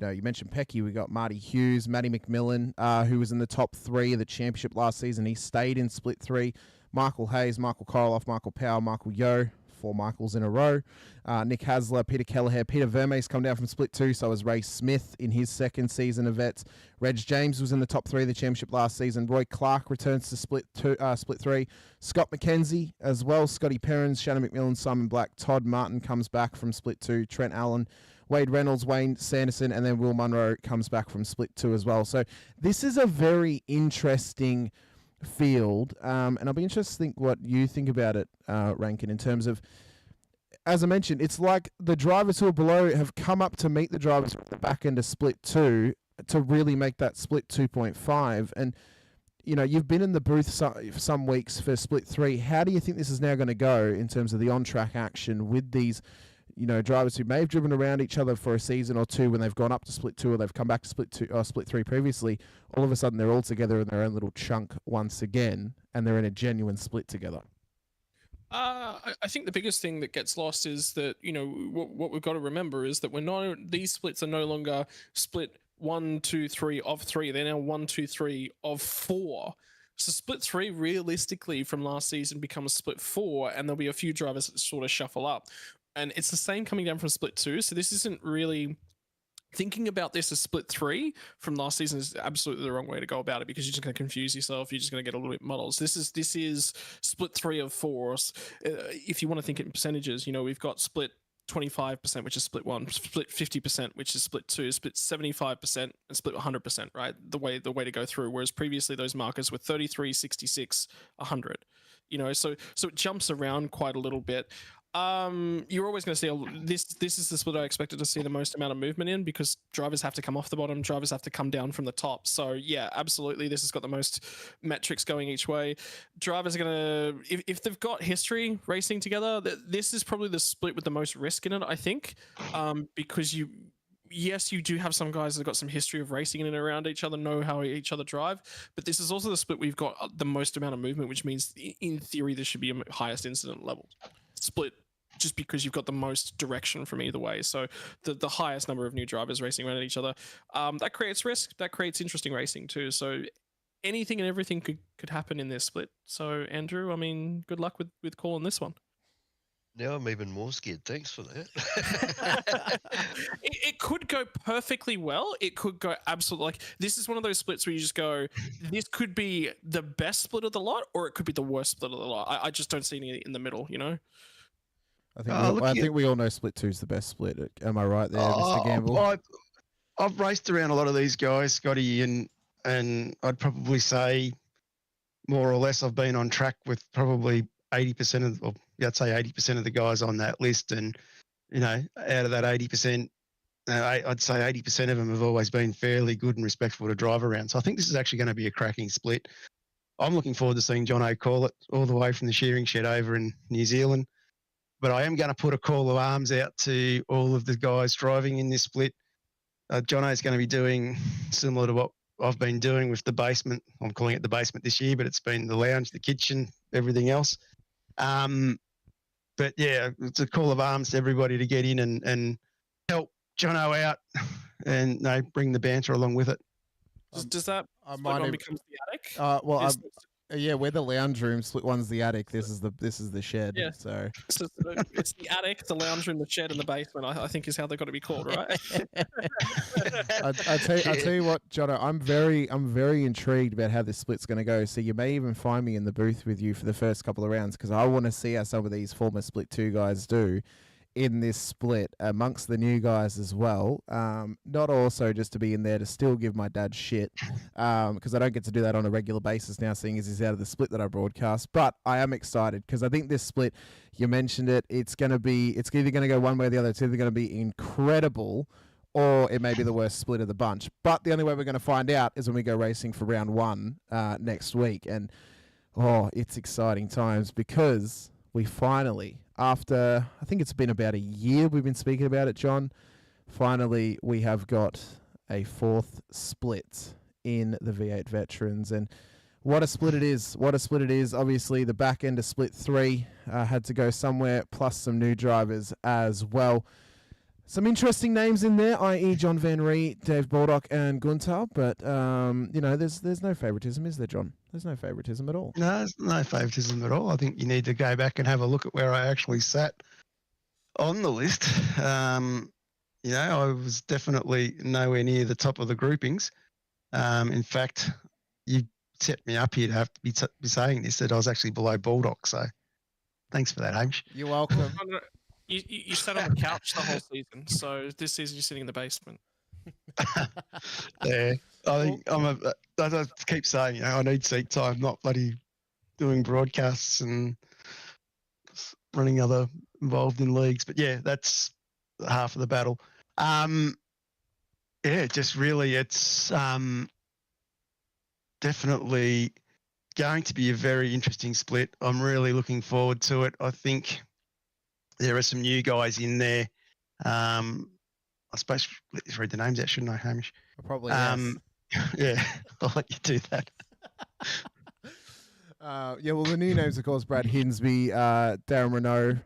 You mentioned Pecky. We got Marty Hughes, Matty McMillan, who was in the top 3 of the championship last season. He stayed in split 3. Michael Hayes, Michael Koroloff, Michael Powell, Michael Yeo. 4 Michaels in a row. Nick Hasler, Peter Kelleher, Peter Vermees come down from split 2, so was Ray Smith in his second season of Vets. Reg James was in the top 3 of the championship last season. Roy Clark returns to split 3. Scott McKenzie as well. Scotty Perrins, Shannon McMillan, Simon Black. Todd Martin comes back from split 2. Trent Allen, Wade Reynolds, Wayne Sanderson, and then Will Munro comes back from split 2 as well. So this is a very interesting field, and I'll be interested to think what you think about it, Rankin, in terms of, as I mentioned, it's like the drivers who are below have come up to meet the drivers at the back end of split 2 to really make that split 2.5. And you've been in the booth some weeks for split 3. How do you think this is now going to go in terms of the on-track action with these drivers who may have driven around each other for a season or two when they've gone up to split 2 or they've come back to split 3 previously? All of a sudden they're all together in their own little chunk once again, and they're in a genuine split together. I think the biggest thing that gets lost is that, what we've got to remember is that these splits are no longer split 1, 2, 3 of 3. They're now 1, 2, 3 of 4. So split 3 realistically from last season becomes split 4, and there'll be a few drivers that sort of shuffle up. And it's the same coming down from split 2. So this isn't really thinking about this as split 3 from last season is absolutely the wrong way to go about it, because you're just going to confuse yourself. You're just going to get a little bit muddled. This is split 3 of 4. If you want to think it in percentages, we've got split 25%, which is split 1, split 50%, which is split 2, split 75%, and split 100%, right? The way to go through. Whereas previously those markers were 33, 66, 100. So it jumps around quite a little bit. You're always going to see this is the split I expected to see the most amount of movement in, because drivers have to come off the bottom, drivers have to come down from the top. So yeah, absolutely, this has got the most metrics going each way. Drivers are going to, if they've got history racing together, this is probably the split with the most risk in it, I think, because yes, you do have some guys that have got some history of racing in and around each other, know how each other drive, but this is also the split we've got the most amount of movement, which means in theory this should be a highest incident level split, just because you've got the most direction from either way. So the highest number of new drivers racing around each other, that creates risk, that creates interesting racing too. So anything and everything could happen in this split. So Andrew, I mean, good luck with calling this one. Now I'm even more scared. Thanks for that. It could go perfectly well. It could go absolutely, like, this is one of those splits where you just go, this could be the best split of the lot, or it could be the worst split of the lot. I just don't see any in the middle, you know? I think we all know split 2 is the best split. Am I right there, Mr. Gamble? I've raced around a lot of these guys, Scotty, and I'd probably say more or less I've been on track with probably 80% of, I'd say 80% of the guys on that list. And, you know, out of that 80%, I'd say 80% of them have always been fairly good and respectful to drive around. So I think this is actually going to be a cracking split. I'm looking forward to seeing Jono call it all the way from the shearing shed over in New Zealand. But I am going to put a call of arms out to all of the guys driving in this split. Jono's going to be doing similar to what I've been doing with the basement. I'm calling it the basement this year, but it's been the lounge, the kitchen, everything else. But yeah, it's a call of arms to everybody to get in and help Jono out and bring the banter along with it. Does that one becomes the attic? Yeah, we're the lounge room. Split 1's the attic. This is the shed. Yeah. So it's the attic, the lounge room, the shed, and the basement. I think is how they've got to be called, right? I tell you what, Jono, I'm very intrigued about how this split's going to go. So you may even find me in the booth with you for the first couple of rounds, because I want to see how some of these former split 2 guys do in this split amongst the new guys as well. Not also just to be in there to still give my dad shit, because I don't get to do that on a regular basis now, seeing as he's out of the split that I broadcast. But I am excited because I think this split, you mentioned it, it's either going to go one way or the other. It's either going to be incredible or it may be the worst split of the bunch. But the only way we're going to find out is when we go racing for round 1 next week. And it's exciting times, because we finally, after I think it's been about a year we've been speaking about it, John, finally we have got a 4th split in the V8 Veterans. And what a split it is. What a split it is. Obviously, the back end of split 3 had to go somewhere, plus some new drivers as well. Some interesting names in there, i.e. Jon Van Ree, Dave Baldock, and Gunter. But, there's no favoritism, is there, John? There's no favoritism at all. No, there's no favoritism at all. I think you need to go back and have a look at where I actually sat on the list. I was definitely nowhere near the top of the groupings. In fact, you set me up here to have to be saying this, that I was actually below Baldock. So thanks for that, Hamish. You're welcome. You sat on the couch the whole season, so this season you're sitting in the basement. Yeah, I think I keep saying, I need seat time, not bloody doing broadcasts and running other involved in leagues. But yeah, that's half of the battle. Just really, it's definitely going to be a very interesting split. I'm really looking forward to it. I think there are some new guys in there. I suppose let's read the names out, shouldn't I, Hamish? Probably. Yes. Yeah, I'll let you do that. The new names, of course, Brad Hinsby, Darren Renault,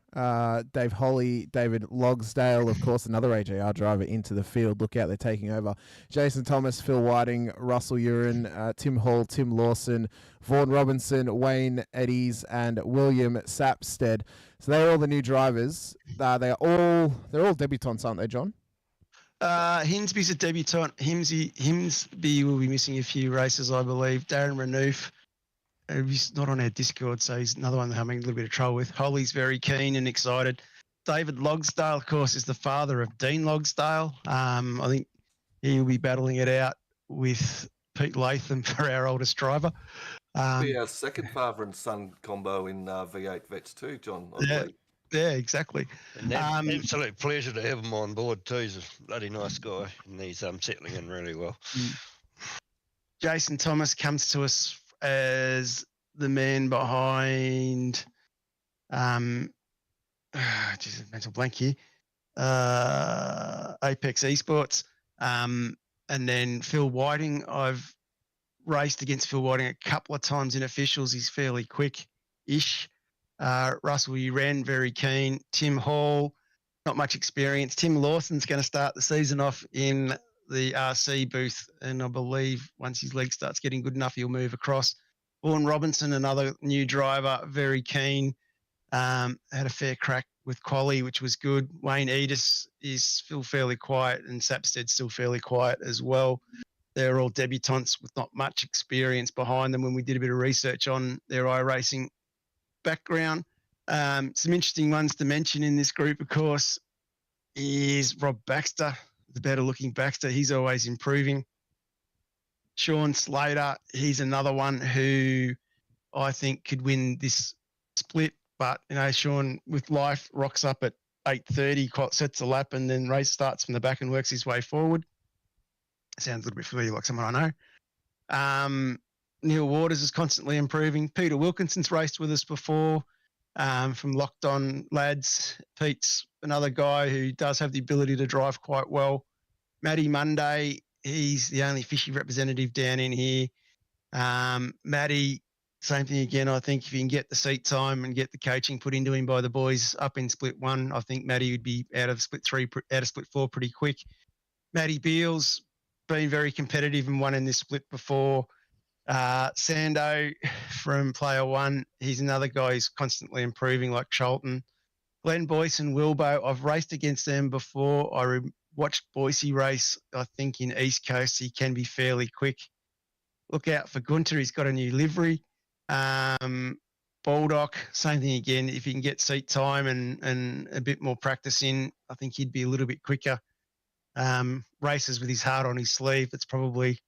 Dave Holly, David Logsdale, of course, another AJR driver into the field. Look out, they're taking over. Jason Thomas, Phil Whiting, Russell Urin, Tim Hall, Tim Lawson, Vaughan Robinson, Wayne Eddies, and William Sapstead. So they're all the new drivers. They're all debutants, aren't they, John? Hinsby's a debutant. Himsby will be missing a few races, I believe. Darren Renouf, he's not on our Discord, so he's another one that I'm having a little bit of trouble with. Holly's very keen and excited. David Logsdale, of course, is the father of Dean Logsdale. I think he'll be battling it out with Pete Latham for our oldest driver. Be our second father and son combo in V8 Vets too, John. Yeah, exactly. And absolute pleasure to have him on board too. He's a bloody nice guy, and he's settling in really well. Jason Thomas comes to us as the man behind. Mental blank here. Apex Esports. And then Phil Whiting, I've raced against Phil Whiting a couple of times in officials. He's fairly quick-ish. Russell Uren, very keen. Tim Hall, not much experience. Tim Lawson's going to start the season off in the RC booth, and I believe once his leg starts getting good enough, he'll move across. Vaughan Robinson, another new driver, very keen. Had a fair crack with Quali, which was good. Wayne Edis is still fairly quiet, and Sapstead's still fairly quiet as well. They're all debutants with not much experience behind them when we did a bit of research on their iRacing background. Some interesting ones to mention in this group, of course, is Rob Baxter, the better-looking Baxter. He's always improving. Sean Slater, he's another one who I think could win this split. But, Sean, with life, rocks up at 8:30, sets a lap, and then race starts from the back and works his way forward. Sounds a little bit familiar, like someone I know. Neil Waters is constantly improving. Peter Wilkinson's raced with us before from Locked On Lads. Pete's another guy who does have the ability to drive quite well. Matty Monday, he's the only fishy representative down in here. Matty, same thing again. I think if you can get the seat time and get the coaching put into him by the boys up in split 1, I think Matty would be out of split 4 pretty quick. Matty Beals, been very competitive and won in this split before. Sando from Player One, he's another guy who's constantly improving, like Charlton. Glenn Boyce and Wilbo, I've raced against them before. I watched Boyce race, I think, in East Coast. He can be fairly quick. Look out for Gunter. He's got a new livery. Baldock, same thing again. If he can get seat time and a bit more practice in, I think he'd be a little bit quicker. Races with his heart on his sleeve. It's probably,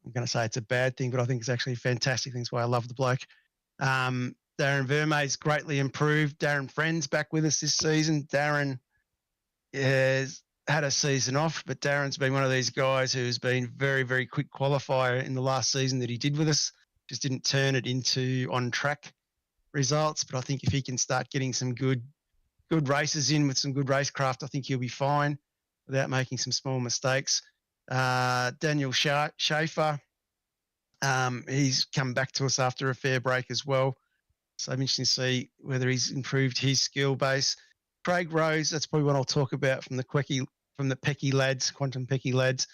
I'm going to say it's a bad thing, but I think it's actually a fantastic thing. That's why I love the bloke. Darren Vermeer's greatly improved. Darren Friend's back with us this season. Darren has had a season off, but Darren's been one of these guys who's been very, very quick qualifier in the last season that he did with us. Just didn't turn it into on-track results. But I think if he can start getting some good races in with some good racecraft, I think he'll be fine without making some small mistakes. Daniel Schaefer, he's come back to us after a fair break as well. So I'm interested to see whether he's improved his skill base. Craig Rose, that's probably what I'll talk about from the Pecky lads, Quantum Pecky lads.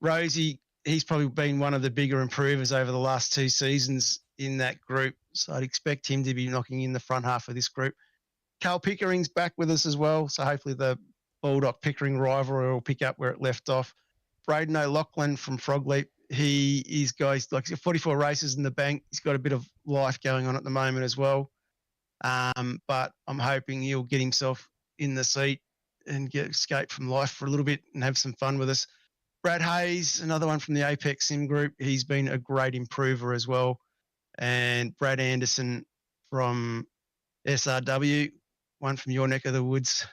Rosie, he's probably been one of the bigger improvers over the last 2 seasons in that group. So I'd expect him to be knocking in the front half of this group. Carl Pickering's back with us as well. So hopefully the Baldock Pickering rivalry will pick up where it left off. Braden O'Loughlin from Frog Leap. He's guys like 44 races in the bank. He's got a bit of life going on at the moment as well. But I'm hoping he'll get himself in the seat and escape from life for a little bit and have some fun with us. Brad Hayes, another one from the Apex Sim group. He's been a great improver as well. And Brad Anderson from SRW, one from your neck of the woods.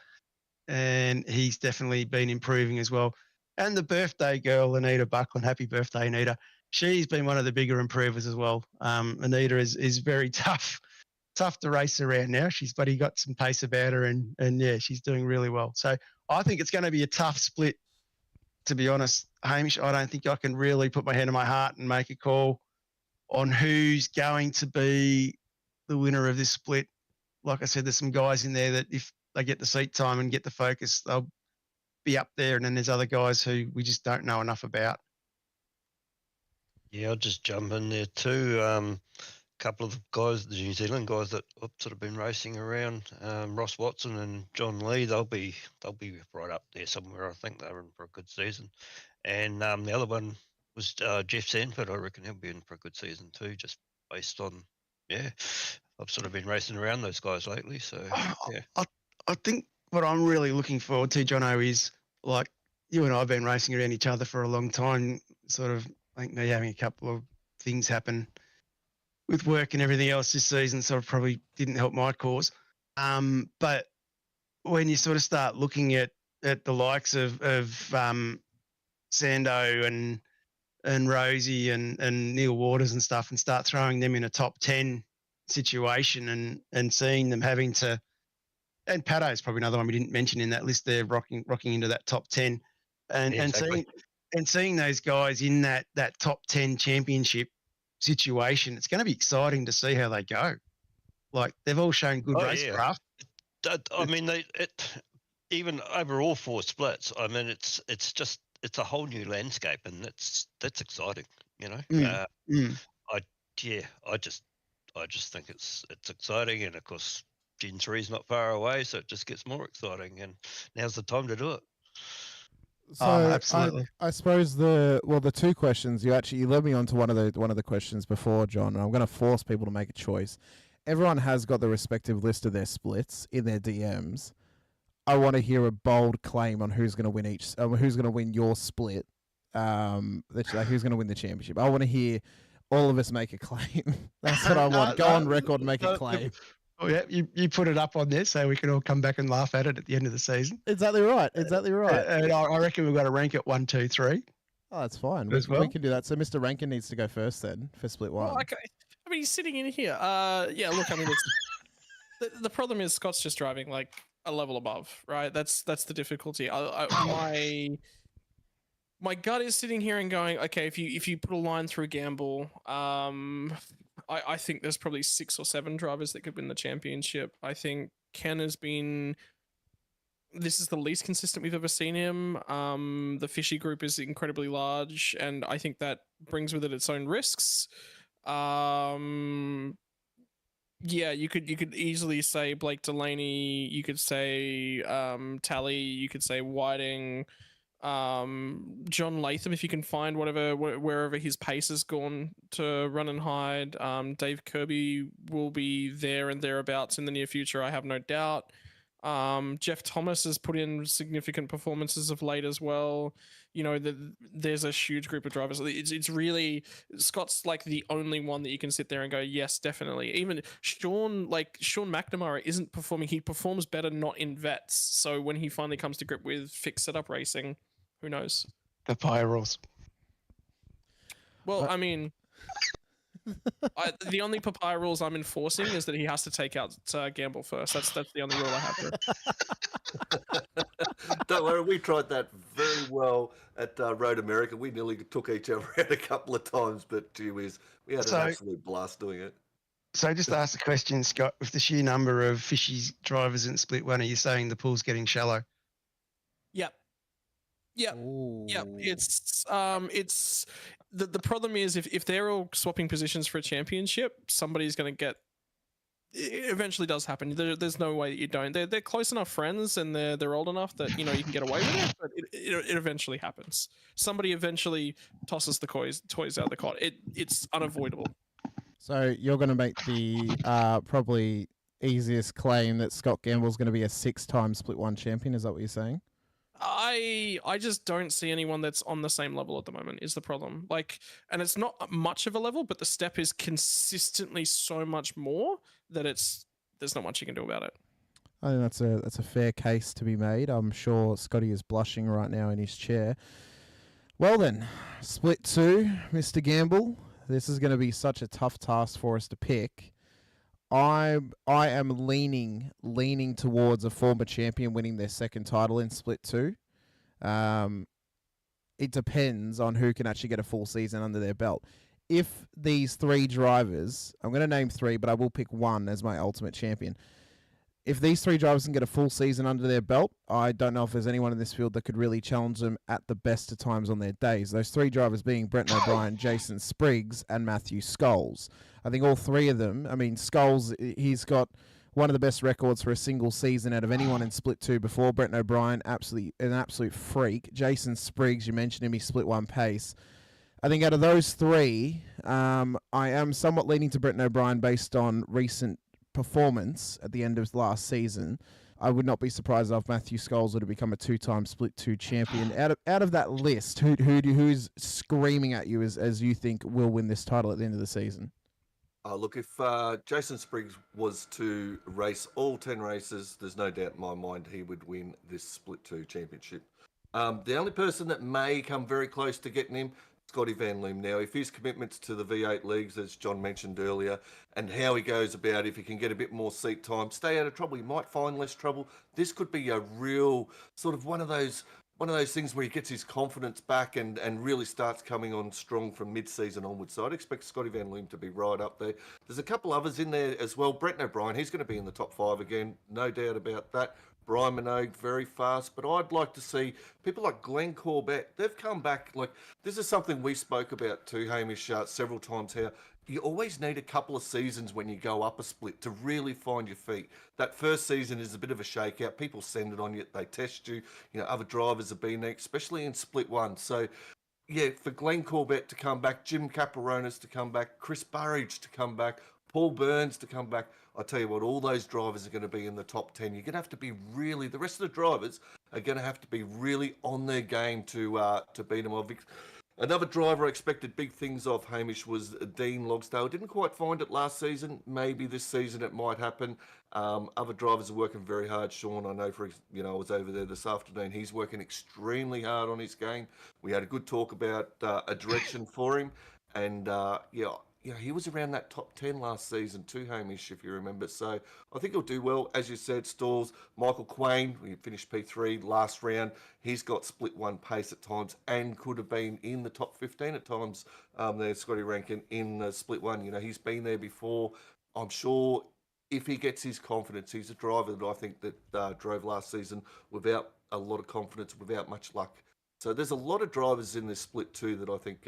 And he's definitely been improving as well. And the birthday girl, Anita Buckland, happy birthday, Anita. She's been one of the bigger improvers as well. Anita is very tough to race around now. She's bloody got some pace about her and yeah, she's doing really well. So I think it's going to be a tough split, to be honest, Hamish. I don't think I can really put my hand on my heart and make a call on who's going to be the winner of this split. Like I said, there's some guys in there that if they get the seat time and get the focus, they'll be up there. And then there's other guys who we just don't know enough about. Yeah, I'll just jump in there too. A couple of guys, the New Zealand guys that have sort of been racing around, Ross Watson and John Lee, they'll be right up there somewhere. I think they're in for a good season. And the other one was Jeff Sanford. I reckon he'll be in for a good season too, just based on, yeah, I've sort of been racing around those guys lately. So, yeah. I think what I'm really looking forward to, Jono, is like you and I have been racing around each other for a long time, sort of, I think they're having a couple of things happen with work and everything else this season, so it probably didn't help my cause. But when you sort of start looking at the likes of Sando and Rosie and Neil Waters and stuff and start throwing them in a top 10 situation and seeing them having to and Pato is probably another one we didn't mention in that list there, rocking into that top 10. And Yeah, exactly. seeing those guys in that top 10 championship situation, it's going to be exciting to see how they go. Like, they've all shown good racecraft. I mean, even over all 4 splits. I mean, it's a whole new landscape, and that's exciting. You know, I just think it's exciting, and of course, Gen 3 is not far away, so it just gets more exciting, and now's the time to do it. So absolutely. I suppose the 2 questions you led me on to one of the questions before, John, and I'm going to force people to make a choice. Everyone has got the respective list of their splits in their DMs. I want to hear a bold claim on who's going to win who's going to win your split. Who's going to win the championship. I want to hear all of us make a claim. That's what I want. Go on record, make a claim. Oh yeah, you put it up on there so we can all come back and laugh at it at the end of the season. Exactly right. Exactly right. And I reckon we've got to rank it 1, 2, 3. Oh, that's fine. As We can do that. So Mr. Rankin needs to go first then for split 1. Well, okay. I mean, he's sitting in here. Yeah. Look, I mean, the problem is Scott's just driving like a level above, right? That's the difficulty. My gut is sitting here and going, okay, if you put a line through Gamble, I think there's probably 6 or 7 drivers that could win the championship. I think Ken has been. This is the least consistent we've ever seen him. The Fishy group is incredibly large, and I think that brings with it its own risks. Yeah, you could easily say Blake Delaney. You could say Tally. You could say Whiting. John Latham, if you can find wherever his pace has gone to run and hide. Dave Kirby will be there and thereabouts in the near future, I have no doubt. Jeff Thomas has put in significant performances of late as well. You know, there's a huge group of drivers. It's really, Scott's like the only one that you can sit there and go, yes, definitely. Even Sean McNamara isn't performing. He performs better not in vets. So when he finally comes to grip with fixed setup racing, who knows? Papaya rules. Well, I mean, the only papaya rules I'm enforcing is that he has to take out Gamble first. That's the only rule I have for it. Don't worry, we tried that very well at Road America. We nearly took each other out a couple of times, but gee whiz, we had an absolute blast doing it. So just to ask the question, Scott, with the sheer number of Fishy's drivers in split 1, are you saying the pool's getting shallow? Yep. Yeah. Yeah. It's the problem is if they're all swapping positions for a championship, somebody's going to get. It eventually does happen. There's no way that you don't. They're close enough friends and they're old enough that you can get away with it. But it eventually happens. Somebody eventually tosses the toys out of the cot. It's unavoidable. So you're going to make the probably easiest claim that Scott Gamble's going to be a 6-time split 1 champion. Is that what you're saying? I just don't see anyone that's on the same level at the moment is the problem. Like, and it's not much of a level, but the step is consistently so much more that there's not much you can do about it. I think that's a fair case to be made. I'm sure Scotty is blushing right now in his chair. Well then, split 2, Mr. Gamble. This is going to be such a tough task for us to pick. I am leaning towards a former champion winning their second title in split 2. It depends on who can actually get a full season under their belt. If these 3 drivers, I'm going to name 3, but I will pick one as my ultimate champion. If these 3 drivers can get a full season under their belt, I don't know if there's anyone in this field that could really challenge them at the best of times on their days. Those 3 drivers being Brent O'Brien, Jason Spriggs, and Matthew Scholes. I think all 3 of them, I mean, Scholes, he's got one of the best records for a single season out of anyone in split 2 before. Brent O'Brien, an absolute freak. Jason Spriggs, you mentioned him, he split 1 pace. I think out of those 3, I am somewhat leaning to Brent O'Brien based on recent performance at the end of last season. I would not be surprised if Matthew Scholes were to become a 2-time split 2 champion. Out of that list, who's screaming at you as you think will win this title at the end of the season? Look, if Jason Spriggs was to race all 10 races, there's no doubt in my mind he would win this split 2 championship. The only person that may come very close to getting him, Scotty Van Leem. Now, if his commitments to the V8 leagues, as John mentioned earlier, and how he goes about, if he can get a bit more seat time, stay out of trouble, he might find less trouble. This could be a real sort of one of those things where he gets his confidence back and really starts coming on strong from mid-season onwards. So I'd expect Scotty Van Leem to be right up there. There's a couple others in there as well. Brett O'Brien, he's going to be in the top 5 again, no doubt about that. Brian Minogue, very fast, but I'd like to see people like Glenn Corbett. They've come back. Like, this is something we spoke about too, Hamish, several times, how you always need a couple of seasons when you go up a split to really find your feet. That first season is a bit of a shakeout. People send it on you. They test you. You know, other drivers have been there, especially in split one. So, yeah, for Glenn Corbett to come back, Jim Caperonis to come back, Chris Burridge to come back, Paul Burns to come back. I tell you what, all those drivers are going to be in the top 10. You're going to have to be really, the rest of the drivers are going to have to be really on their game to beat them. Another driver I expected big things of, Hamish, was Dean Logsdale. Didn't quite find it last season. Maybe this season it might happen. Other drivers are working very hard. Sean, I know, I was over there this afternoon. He's working extremely hard on his game. We had a good talk about a direction for him. And, he was around that top 10 last season too, Hamish, if you remember. So I think he'll do well. As you said, Stalls, Michael Quain, we finished P3 last round. He's got split one pace at times and could have been in the top 15 at times. There's Scotty Rankin in the split one. You know, he's been there before. I'm sure if he gets his confidence, he's a driver that I think that drove last season without a lot of confidence, without much luck. So there's a lot of drivers in this split too that I think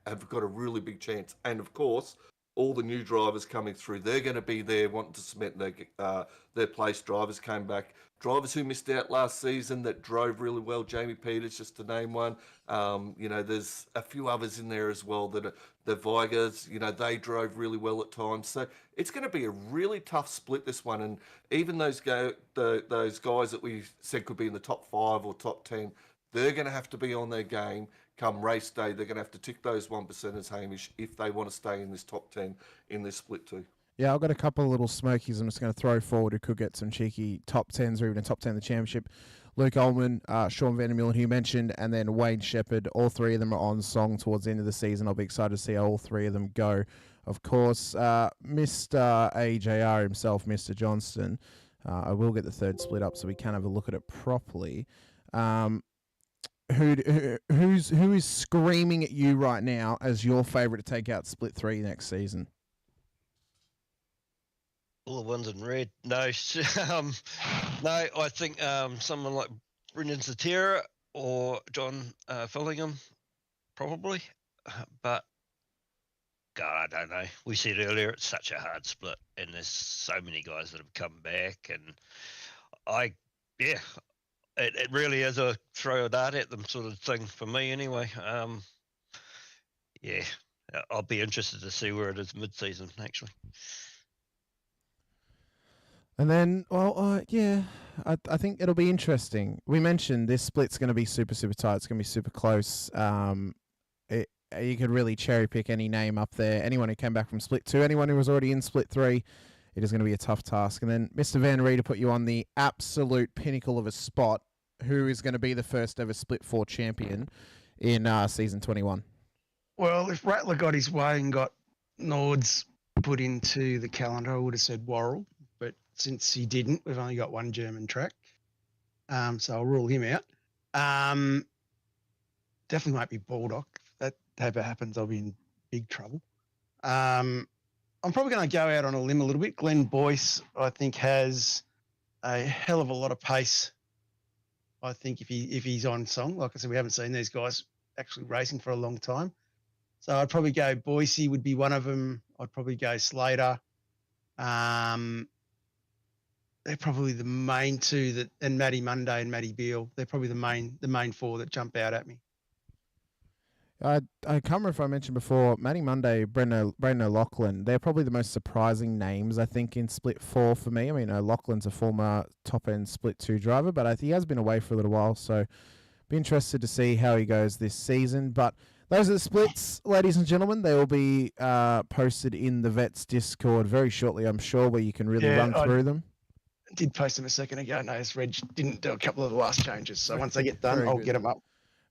have got a really big chance. And of course, all the new drivers coming through, they're going to be there wanting to cement their place. Drivers came back. Drivers who missed out last season that drove really well, Jamie Peters, just to name one. There's a few others in there as well that are the Vigors, they drove really well at times. So it's going to be a really tough split, this one. And even those guys that we said could be in the top 5 or top 10, they're going to have to be on their game come race day. They're going to have to tick those 1%ers, Hamish, if they want to stay in this top 10 in this split too. Yeah, I've got a couple of little smokies I'm just going to throw forward who could get some cheeky top 10s or even a top 10 in the championship. Luke Ullman, Sean Van Der Meulen, who you mentioned, and then Wayne Shepherd. All three of them are on song towards the end of the season. I'll be excited to see how all three of them go. Of course, Mr. AJR himself, Mr. Johnston, I will get the third split up so we can have a look at it properly. Who is screaming at you right now as your favourite to take out split 3 next season? All the ones in red. No, no. I think someone like Brendan Zatera or John Fillingham, probably. But God, I don't know. We said earlier it's such a hard split, and there's so many guys that have come back, and It really is a throw a dart at them sort of thing for me anyway. I'll be interested to see where it is mid-season, actually. And then, I think it'll be interesting. We mentioned this split's going to be super, super tight. It's going to be super close. You could really cherry pick any name up there. Anyone who came back from split 2, anyone who was already in split 3, it is going to be a tough task. And then Mr. Van Ree, to put you on the absolute pinnacle of a spot, who is going to be the first ever split 4 champion in season 21? Well, if Rattler got his way and got Nords put into the calendar, I would have said Worrell. But since he didn't, we've only got one German track. So I'll rule him out. Definitely might be Baldock. If that ever happens, I'll be in big trouble. I'm probably going to go out on a limb a little bit. Glenn Boyce, I think, has a hell of a lot of pace. I think if he's on song, like I said, we haven't seen these guys actually racing for a long time. So I'd probably go Boise would be one of them. I'd probably go Slater. They're probably the main two and Matty Monday and Matty Beale. They're probably the main 4 that jump out at me. I can't remember if I mentioned before, Matty Monday, Brendan O'Loughlin, they're probably the most surprising names, I think, in Split 4 for me. I mean, O'Loughlin's a former top-end Split 2 driver, but I think he has been away for a little while, so be interested to see how he goes this season. But those are the splits, ladies and gentlemen. They will be posted in the Vets Discord very shortly, I'm sure, where you can really run through them. I did post them a second ago. Notice Reg didn't do a couple of the last changes, so once they get done, I'll get them up.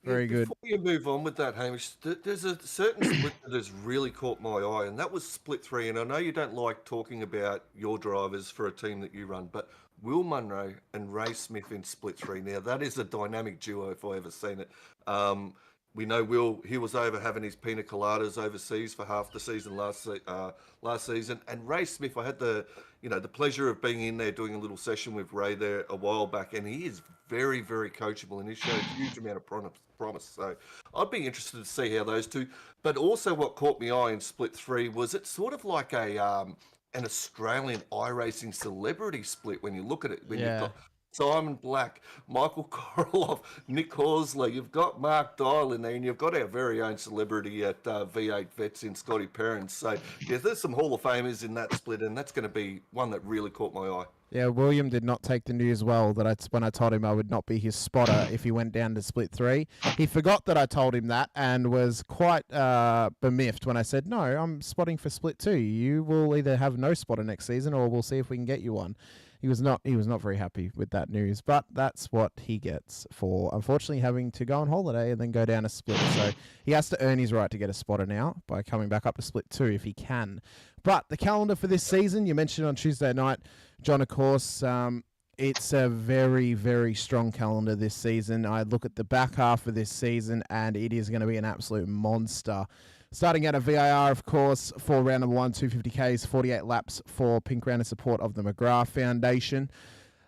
Very good. Before you move on with that, Hamish, there's a certain split that has really caught my eye, and that was Split 3. And I know you don't like talking about your drivers for a team that you run, but Will Munro and Ray Smith in Split 3. Now, that is a dynamic duo if I ever seen it. We know Will, he was over having his pina coladas overseas for half the season last season. And Ray Smith, I had the pleasure of being in there doing a little session with Ray there a while back, and he is very, very coachable, and he showed a huge amount of promise. So I'd be interested to see how those two. But also, what caught my eye in Split 3 was it's sort of like an Australian iRacing celebrity split when you look at it. When you've got Simon Black, Michael Korolev, Nick Horsley, you've got Mark Dial in there, and you've got our very own celebrity at V8 Vets in Scotty Perrins. So, yeah, there's some Hall of Famers in that split, and that's going to be one that really caught my eye. Yeah, William did not take the news well when I told him I would not be his spotter if he went down to Split 3. He forgot that I told him that and was quite bemiffed when I said, no, I'm spotting for Split 2. You will either have no spotter next season or we'll see if we can get you one. He was not very happy with that news, but that's what he gets for unfortunately having to go on holiday and then go down a Split. So he has to earn his right to get a spotter now by coming back up to Split 2 if he can. But the calendar for this season, you mentioned on Tuesday night, John, of course, it's a very, very strong calendar this season. I look at the back half of this season and it is going to be an absolute monster. Starting out at VIR, of course, for round number 1, 250Ks, 48 laps for Pink Round in support of the McGrath Foundation.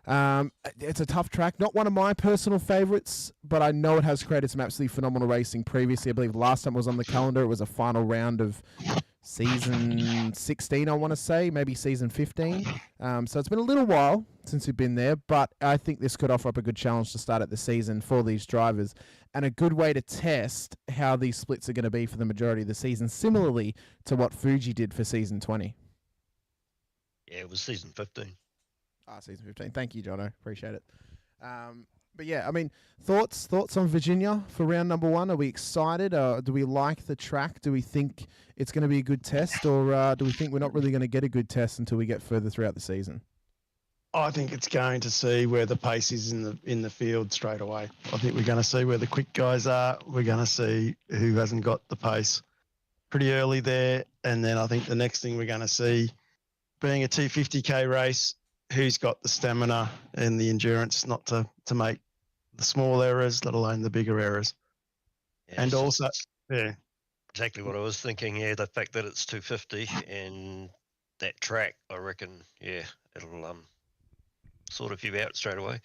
It's a tough track. Not one of my personal favourites, but I know it has created some absolutely phenomenal racing previously. I believe last time it was on the calendar, it was a final round of season 16, I want to say, maybe season 15. So it's been a little while since we've been there, but I think this could offer up a good challenge to start at the season for these drivers and a good way to test how these splits are going to be for the majority of the season, similarly to what Fuji did for season 20. Yeah, it was season 15. Season 15. Thank you, Jono. Appreciate it. But yeah, I mean, thoughts on Virginia for round number 1? Are we excited? Do we like the track? Do we think it's going to be a good test, or do we think we're not really going to get a good test until we get further throughout the season? I think it's going to see where the pace is in the field straight away. I think we're going to see where the quick guys are. We're going to see who hasn't got the pace pretty early there, and then I think the next thing we're going to see, being a 250k race, who's got the stamina and the endurance not to make the small errors, let alone the bigger errors. Yeah, and so also, yeah. Exactly what I was thinking. Yeah, the fact that it's 250 and that track, I reckon, yeah, it'll sort of you out straight away.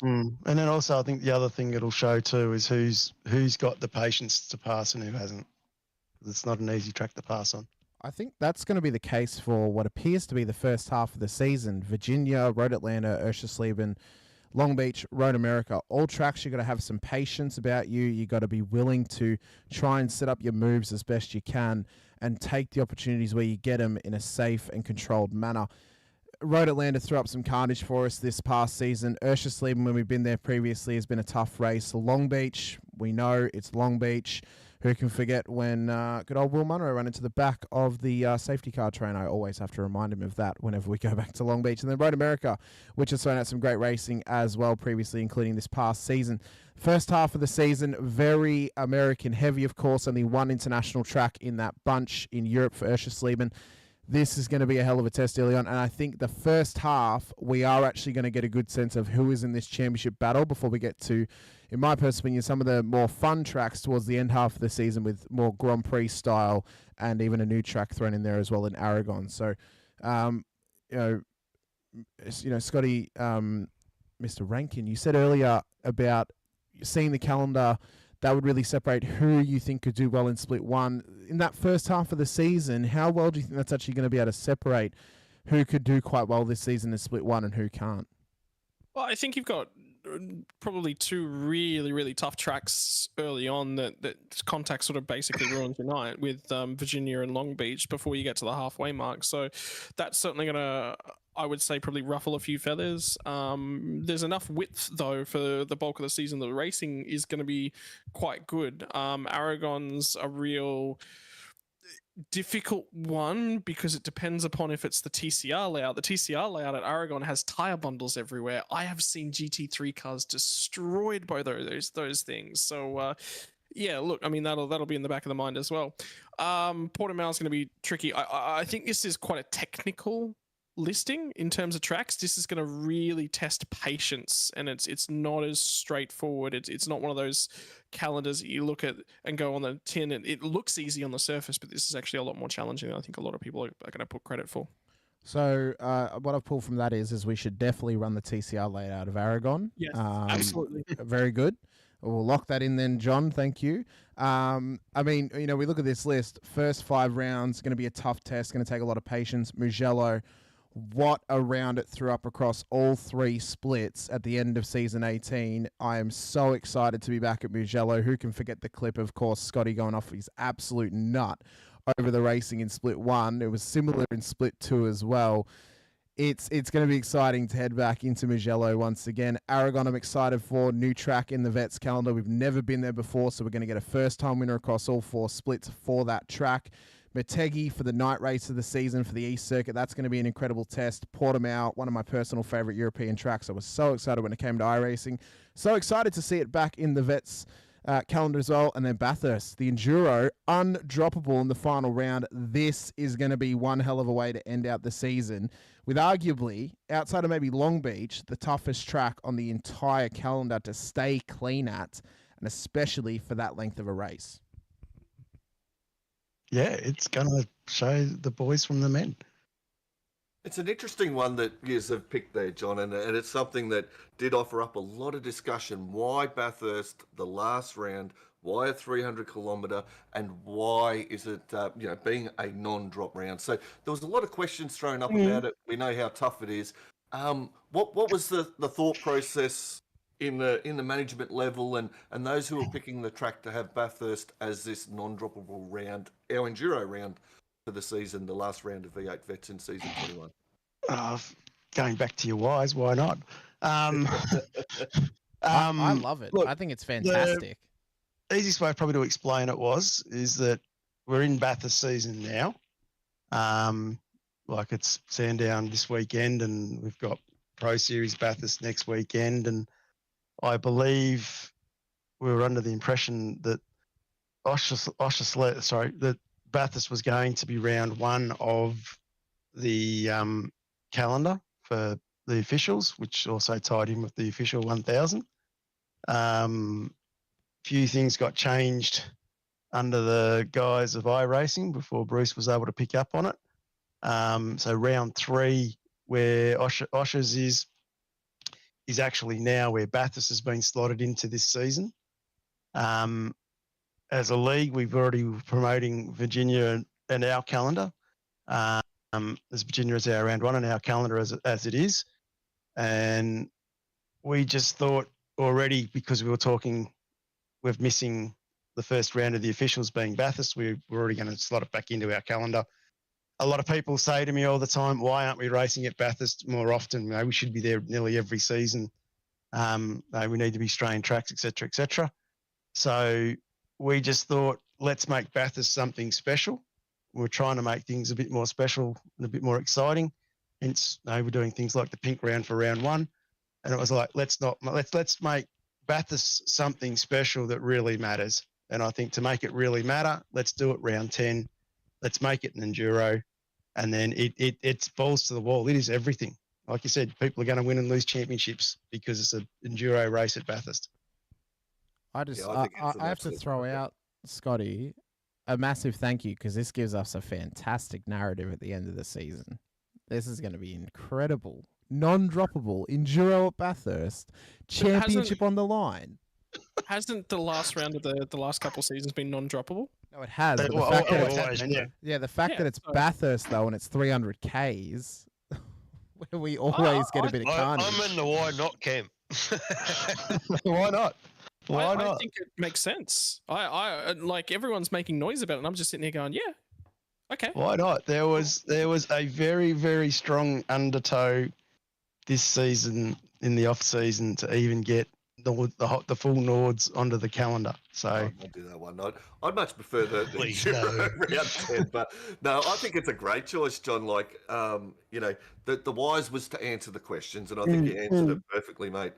And then also, I think the other thing it'll show too is who's got the patience to pass and who hasn't. It's not an easy track to pass on. I think that's going to be the case for what appears to be the first half of the season. Virginia, Road Atlanta, Urschersleben, Long Beach, Road America, all tracks you've got to have some patience about you. You've got to be willing to try and set up your moves as best you can and take the opportunities where you get them in a safe and controlled manner. Road Atlanta threw up some carnage for us this past season. Urschersleben, when we've been there previously, has been a tough race. Long Beach, we know it's Long Beach. Who can forget when good old Will Munro ran into the back of the safety car train? I always have to remind him of that whenever we go back to Long Beach. And then Road America, which has thrown out some great racing as well previously, including this past season. First half of the season, very American heavy, of course. Only one international track in that bunch in Europe for Urschersleben. This is going to be a hell of a test early on. And I think the first half, we are actually going to get a good sense of who is in this championship battle before we get to, in my personal opinion, some of the more fun tracks towards the end half of the season with more Grand Prix style and even a new track thrown in there as well in Aragon. So, Scotty, Mr. Rankin, you said earlier about seeing the calendar that would really separate who you think could do well in Split 1. In that first half of the season, how well do you think that's actually going to be able to separate who could do quite well this season in Split 1 and who can't? Well, I think you've got probably two really, really tough tracks early on that contact sort of basically ruins your night with Virginia and Long Beach before you get to the halfway mark. So that's certainly going to, I would say, probably ruffle a few feathers. There's enough width, though, for the bulk of the season. The racing is going to be quite good. Aragon's a real difficult one because it depends upon if it's the TCR layout. The TCR layout at Aragon has tire bundles everywhere. I have seen GT3 cars destroyed by those things. So yeah, look, I mean that'll be in the back of the mind as well. Portimao is going to be tricky. I think this is quite a technical listing in terms of tracks. This is going to really test patience, and it's not as straightforward. It's not one of those calendars that you look at and go on the tin, and it looks easy on the surface, but this is actually a lot more challenging than I think a lot of people are going to put credit for. So what I've pulled from that is we should definitely run the TCR layout of Aragon. Yes, absolutely. Very good. We'll lock that in then, John. Thank you. I mean, you know, we look at this list. First 5 rounds, going to be a tough test, going to take a lot of patience. Mugello, what a round it threw up across all 3 splits at the end of season 18. I am so excited to be back at Mugello. Who can forget the clip, of course, Scotty going off his absolute nut over the racing in split 1. It was similar in split 2 as well. It's going to be exciting to head back into Mugello once again. Aragon, I'm excited for. New track in the Vets calendar. We've never been there before, so we're going to get a first-time winner across all 4 splits for that track. Motegi for the night race of the season for the East Circuit. That's going to be an incredible test. Portimao, one of my personal favourite European tracks. I was so excited when it came to iRacing. So excited to see it back in the Vets calendar as well. And then Bathurst, the Enduro, undroppable in the final round. This is going to be one hell of a way to end out the season with arguably, outside of maybe Long Beach, the toughest track on the entire calendar to stay clean at, and especially for that length of a race. Yeah, it's going to show the boys from the men. It's an interesting one that you have picked there, John, and it's something that did offer up a lot of discussion. Why Bathurst, the last round? Why a 300-kilometre? And why is it, being a non-drop round? So there was a lot of questions thrown up about it. We know how tough it is. What was the thought process in the management level and those who were picking the track to have Bathurst as this non-droppable round, our enduro round for the season, the last round of V8 Vets in season 21? Going back to your whys, why not? I love it. Look, I think it's fantastic. The easiest way probably to explain it is that we're in Bathurst season now. Like it's Sandown this weekend, and we've got Pro Series Bathurst next weekend, and I believe we were under the impression that that Bathurst was going to be round 1 of the calendar for the officials, which also tied in with the official 1000. Few things got changed under the guise of iRacing before Bruce was able to pick up on it. So round 3, where Osher's is actually now where Bathurst has been slotted into this season. As a league, we've already promoting Virginia and our calendar. As Virginia is our round 1 and our calendar as it is. And we just thought already, because we were talking, we're missing the first round of the officials being Bathurst, we're already going to slot it back into our calendar. A lot of people say to me all the time, why aren't we racing at Bathurst more often? You know, we should be there nearly every season. We need to be Australian tracks, etc., etc. So we just thought, let's make Bathurst something special. We're trying to make things a bit more special and a bit more exciting. Hence, we're doing things like the pink round for round 1. And it was like, let's make Bathurst something special that really matters. And I think to make it really matter, let's do it round 10. Let's make it an enduro. And then it's balls to the wall. It is everything. Like you said, people are going to win and lose championships because it's an enduro race at Bathurst. I have to throw out, Scotty, a massive thank you, because this gives us a fantastic narrative at the end of the season. This is going to be incredible. Non-droppable enduro at Bathurst, championship on the line. Hasn't the last round of the last couple of seasons been non-droppable? No, it has. But the fact that it's Bathurst though, and it's 300 Ks, where we always get a bit of carnage. I'm in the why not camp. Why not? Why not? I think it makes sense. I like, everyone's making noise about it, and I'm just sitting here going, yeah, okay. Why not? There was a very, very strong undertow this season in the off season to even get the full Nords onto the calendar. So I'd do that one. I'd much prefer the Please, Enduro no. round 10, but no, I think it's a great choice, John. Like, the wise was to answer the questions, and I think you answered it perfectly, mate.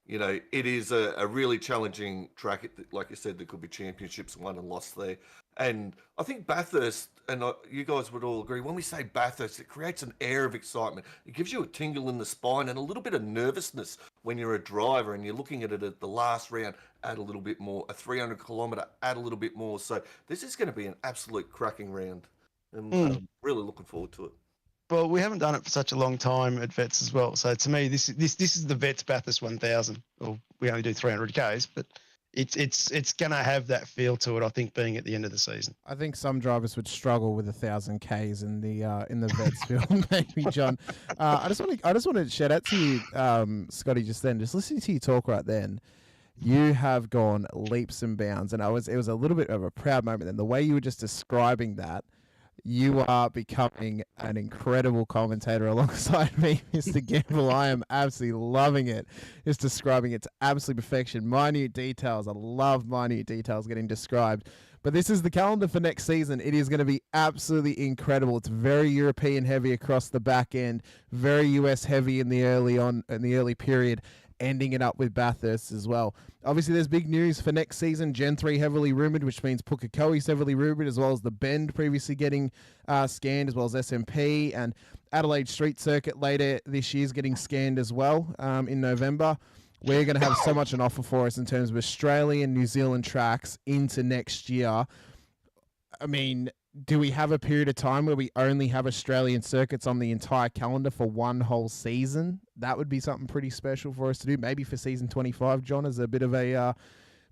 It is a really challenging track. Like you said, there could be championships won and lost there. And I think Bathurst, and you guys would all agree, when we say Bathurst, it creates an air of excitement. It gives you a tingle in the spine and a little bit of nervousness when you're a driver and you're looking at it at the last round, add a little bit more, a 300 kilometre, add a little bit more. So this is going to be an absolute cracking round. And I'm really looking forward to it. well, we haven't done it for such a long time at Vets as well. So to me, this is the Vets Bathurst 1000. Or we only do 300 Ks, but it's going to have that feel to it. I think being at the end of the season. I think some drivers would struggle with 1,000 Ks in the Vets field, maybe, John. I just want to shout out to you, Scotty, just then. Just listening to you talk right then. You have gone leaps and bounds, and it was a little bit of a proud moment. And the way you were just describing that, you are becoming an incredible commentator alongside me, Mr. Gamble. I am absolutely loving it. Just describing it to absolute perfection. Minute details. I love minute details getting described. But this is the calendar for next season. It is going to be absolutely incredible. It's very European heavy across the back end, very US heavy in the early period, ending it up with Bathurst as well. Obviously, there's big news for next season. Gen 3 heavily rumoured, which means Pukekohe's heavily rumoured, as well as the Bend previously getting scanned, as well as SMP, and Adelaide Street Circuit later this year is getting scanned as well in November. We're going to have so much on offer for us in terms of Australian, New Zealand tracks into next year. I mean, do we have a period of time where we only have Australian circuits on the entire calendar for one whole season? That would be something pretty special for us to do. Maybe for season 25, John, as a bit of a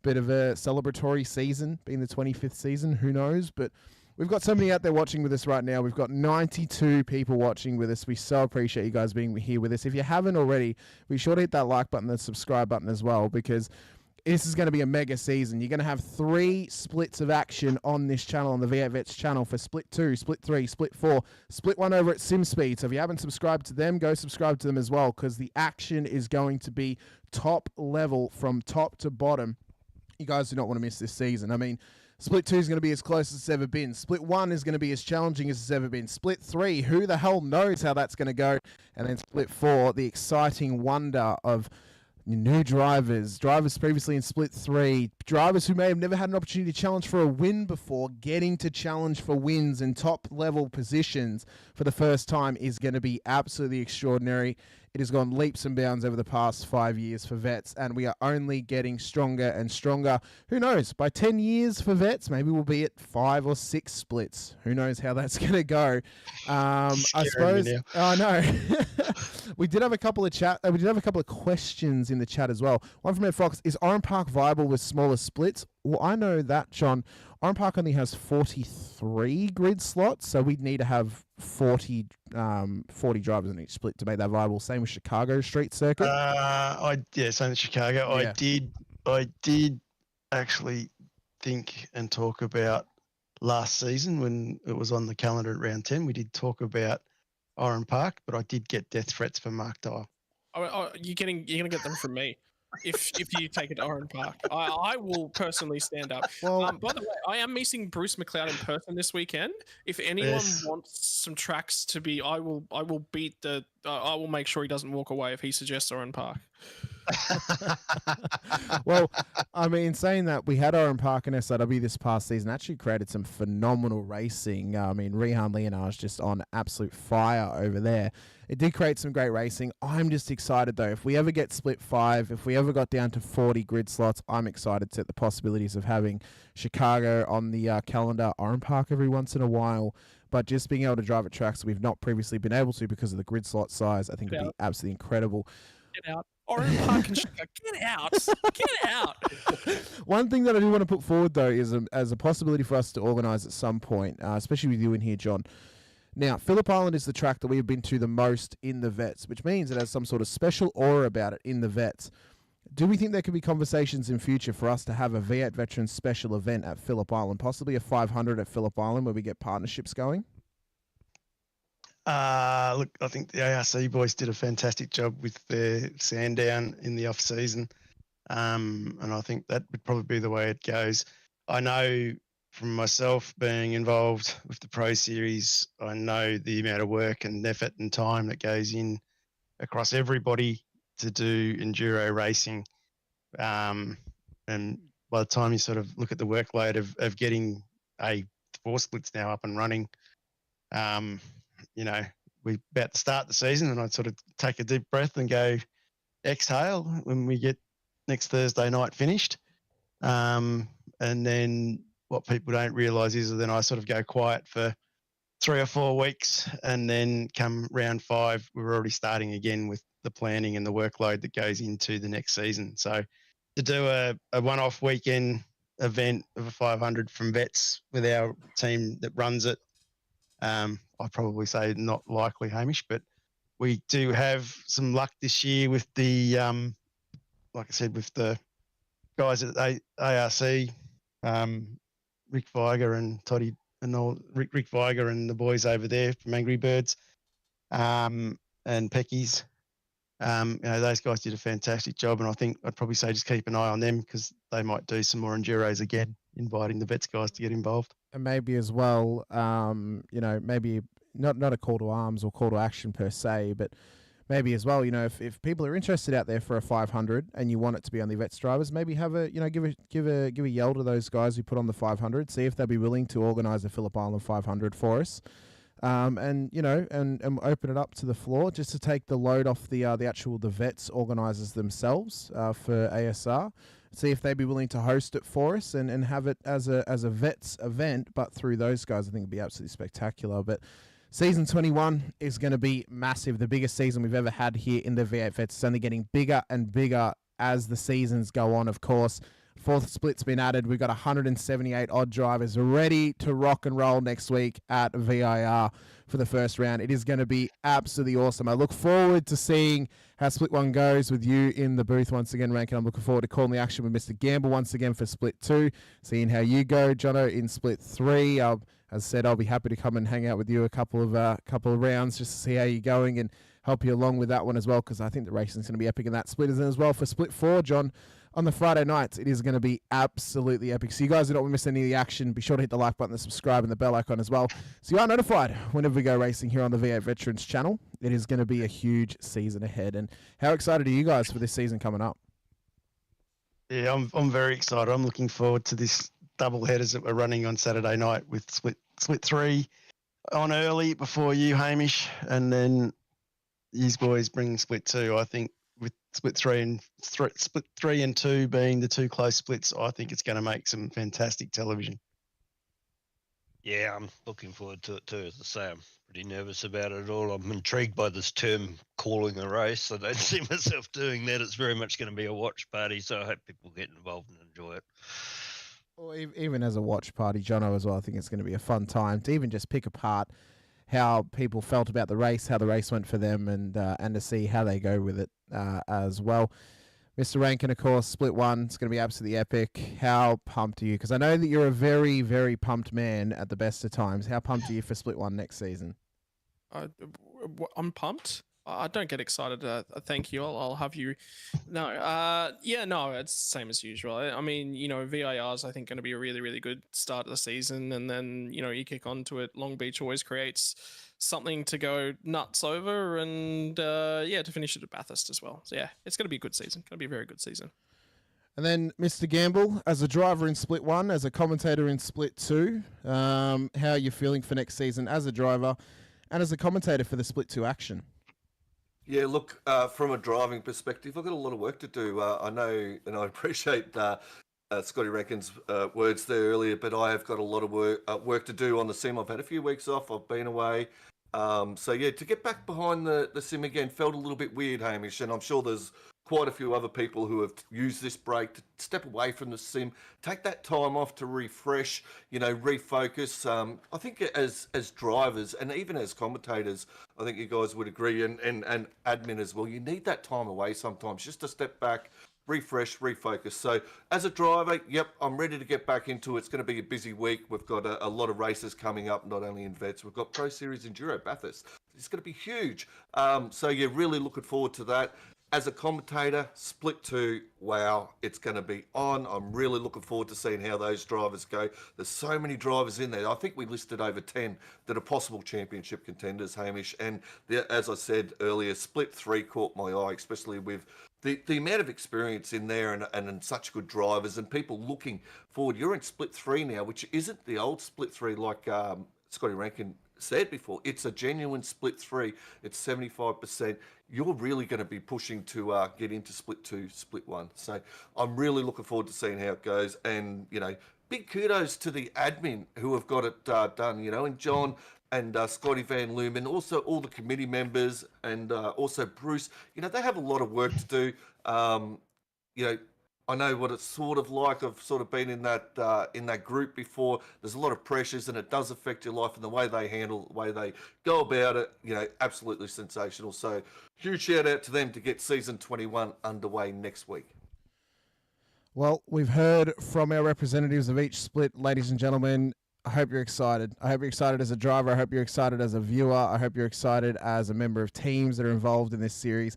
celebratory season, being the 25th season. Who knows? But we've got so many out there watching with us right now. We've got 92 people watching with us. We so appreciate you guys being here with us. If you haven't already, be sure to hit that like button and subscribe button as well, because this is going to be a mega season. You're going to have 3 splits of action on this channel, on the V8 Vets channel, for Split 2, Split 3, Split 4, Split 1 over at SimSpeed. So if you haven't subscribed to them, go subscribe to them as well, because the action is going to be top level from top to bottom. You guys do not want to miss this season. I mean, Split 2 is going to be as close as it's ever been. Split 1 is going to be as challenging as it's ever been. Split 3, who the hell knows how that's going to go? And then Split 4, the exciting wonder of new drivers previously in Split 3, drivers who may have never had an opportunity to challenge for a win before, getting to challenge for wins and top-level positions for the first time is going to be absolutely extraordinary. It has gone leaps and bounds over the past 5 years for Vets, and we are only getting stronger and stronger. Who knows? By 10 years for Vets, maybe we'll be at 5 or 6 splits. Who knows how that's going to go? I suppose. Oh no. We did have a couple of questions in the chat as well. One from Ed Fox: is Oran Park viable with smaller splits? Well, I know that, John. Oran Park only has 43 grid slots, so we'd need to have 40 drivers in each split to make that viable. Same with Chicago Street Circuit. Same with Chicago. Yeah. I did actually think and talk about last season when it was on the calendar at round 10. We did talk about Oran Park, but I did get death threats from Mark Dyer. You're gonna get them from me. If you take it to Oran Park, I will personally stand up. Well, By the way, I am meeting Bruce McLeod in person this weekend. If anyone wants some tracks to be, I will make sure he doesn't walk away if he suggests Oran Park. Well, I mean, saying that, we had Oran Park and SRW this past season, actually created some phenomenal racing. I mean, Rehan Leonard's just on absolute fire over there. It did create some great racing. I'm just excited, though. If we ever get Split 5, if we ever got down to 40 grid slots, I'm excited at the possibilities of having Chicago on the calendar, Oran Park every once in a while. But just being able to drive at tracks we've not previously been able to because of the grid slot size, I think would be absolutely incredible. Get out. Oran Park and Chicago. Get out. Get out. One thing that I do want to put forward, though, is as a possibility for us to organise at some point, especially with you in here, John. Now, Phillip Island is the track that we have been to the most in the Vets, which means it has some sort of special aura about it in the Vets. Do we think there could be conversations in future for us to have a V8 Veterans special event at Phillip Island, possibly a 500 at Phillip Island where we get partnerships going? Look, I think the ARC boys did a fantastic job with their Sandown in the off season. And I think that would probably be the way it goes. I know from myself being involved with the Pro Series, I know the amount of work and effort and time that goes in across everybody to do enduro racing. And by the time you sort of look at the workload of getting four splits now up and running, we're about to start the season, and I'd sort of take a deep breath and go exhale when we get next Thursday night finished. And then what people don't realise is that then I sort of go quiet for 3 or 4 weeks, and then come round 5, we're already starting again with the planning and the workload that goes into the next season. So to do a one-off weekend event of a 500 from Vets with our team that runs it, I'd probably say not likely, Hamish, but we do have some luck this year with the, like I said, with the guys at ARC, Rick Viger and Toddy, and Rick Viger and the boys over there from Angry Birds, and Peckies. Those guys did a fantastic job, and I think I'd probably say just keep an eye on them, because they might do some more enduros again, inviting the Vets guys to get involved. And maybe as well, maybe not a call to arms or call to action per se, but maybe as well, if people are interested out there for a 500 and you want it to be on the Vets drivers, maybe have give a yell to those guys who put on the 500, see if they'll be willing to organise a Phillip Island 500 for us. And open it up to the floor, just to take the load off the Vets organisers themselves for ASR. See if they'd be willing to host it for us and have it as a Vets event, but through those guys. I think it'd be absolutely spectacular. But season 21 is going to be massive, the biggest season we've ever had here in the V8 Vets. It's only getting bigger and bigger as the seasons go on, of course. Fourth split's been added. We've got 178 odd drivers ready to rock and roll next week at VIR for the first round. It is going to be absolutely awesome. I look forward to seeing how Split 1 goes with you in the booth once again, Rankin. I'm looking forward to calling the action with Mr. Gamble once again for Split 2, seeing how you go, Jono, in Split 3. As I said, I'll be happy to come and hang out with you a couple of rounds just to see how you're going and help you along with that one as well, because I think the racing's going to be epic in that split as well. For Split 4, John, on the Friday nights, it is going to be absolutely epic. So you guys do not want to miss any of the action. Be sure to hit the like button, the subscribe, and the bell icon as well, so you are notified whenever we go racing here on the V8 Veterans channel. It is going to be a huge season ahead. And how excited are you guys for this season coming up? Yeah, I'm very excited. I'm looking forward to this double headers that we're running on Saturday night, with split 3 on early before you, Hamish, and then these boys bring split 2. I think with split 3 and 2 being the two close splits, I think it's going to make some fantastic television. Yeah, I'm looking forward to it too. As I say, I'm pretty nervous about it all. I'm intrigued by this term, calling a race. I don't see myself doing that. It's very much going to be a watch party, so I hope people get involved and enjoy it. Or even as a watch party, Jono, as well, I think it's going to be a fun time to even just pick apart how people felt about the race, how the race went for them, and to see how they go with it as well. Mr. Rankin, of course, Split 1, it's going to be absolutely epic. How pumped are you? Because I know that you're a very, very pumped man at the best of times. How pumped are you for Split 1 next season? I'm pumped. I don't get excited. Thank you. I'll have you. No. No. It's the same as usual. I mean, VIR's I think going to be a really, really good start of the season, and then you kick onto it. Long Beach always creates something to go nuts over, and to finish it at Bathurst as well. So yeah, it's going to be a good season. Going to be a very good season. And then, Mr. Gamble, as a driver in Split 1, as a commentator in Split 2, how are you feeling for next season as a driver and as a commentator for the Split 2 action? Yeah, look, from a driving perspective, I've got a lot of work to do. I know, and I appreciate Scotty Rankin's words there earlier, but I have got a lot of work to do on the sim. I've had a few weeks off. I've been away. To get back behind the sim again felt a little bit weird, Hamish, and I'm sure there's quite a few other people who have used this break to step away from the sim, take that time off to refresh, refocus. I think as drivers and even as commentators, I think you guys would agree, and admin as well, you need that time away sometimes just to step back, refresh, refocus. So as a driver, yep, I'm ready to get back into it. It's going to be a busy week. We've got a lot of races coming up, not only in Vets, we've got Pro Series Enduro Bathurst. It's going to be huge. Really looking forward to that. as a commentator, Split 2, wow, it's going to be on. I'm really looking forward to seeing how those drivers go. There's so many drivers in there. I think we listed over 10 that are possible championship contenders, Hamish. And as I said earlier, Split 3 caught my eye, especially with the amount of experience in there and such good drivers and people looking forward. You're in Split 3 now, which isn't the old Split 3 like Scotty Rankin said before. It's a genuine Split 3. It's 75%. You're really going to be pushing to get into Split 2, Split 1. So I'm really looking forward to seeing how it goes. And, you know, big kudos to the admin who have got it done, you know, and John and Scotty Van Lumen, also all the committee members and also Bruce. You know, they have a lot of work to do. You know, I know what it's sort of like. I've sort of been in that group before. There's a lot of pressures, and it does affect your life. And the way they handle, the way they go about it, you know, absolutely sensational. So, huge shout out to them to get season 21 underway next week. Well, we've heard from our representatives of each split, ladies and gentlemen. I hope you're excited. I hope you're excited as a driver. I hope you're excited as a viewer. I hope you're excited as a member of teams that are involved in this series.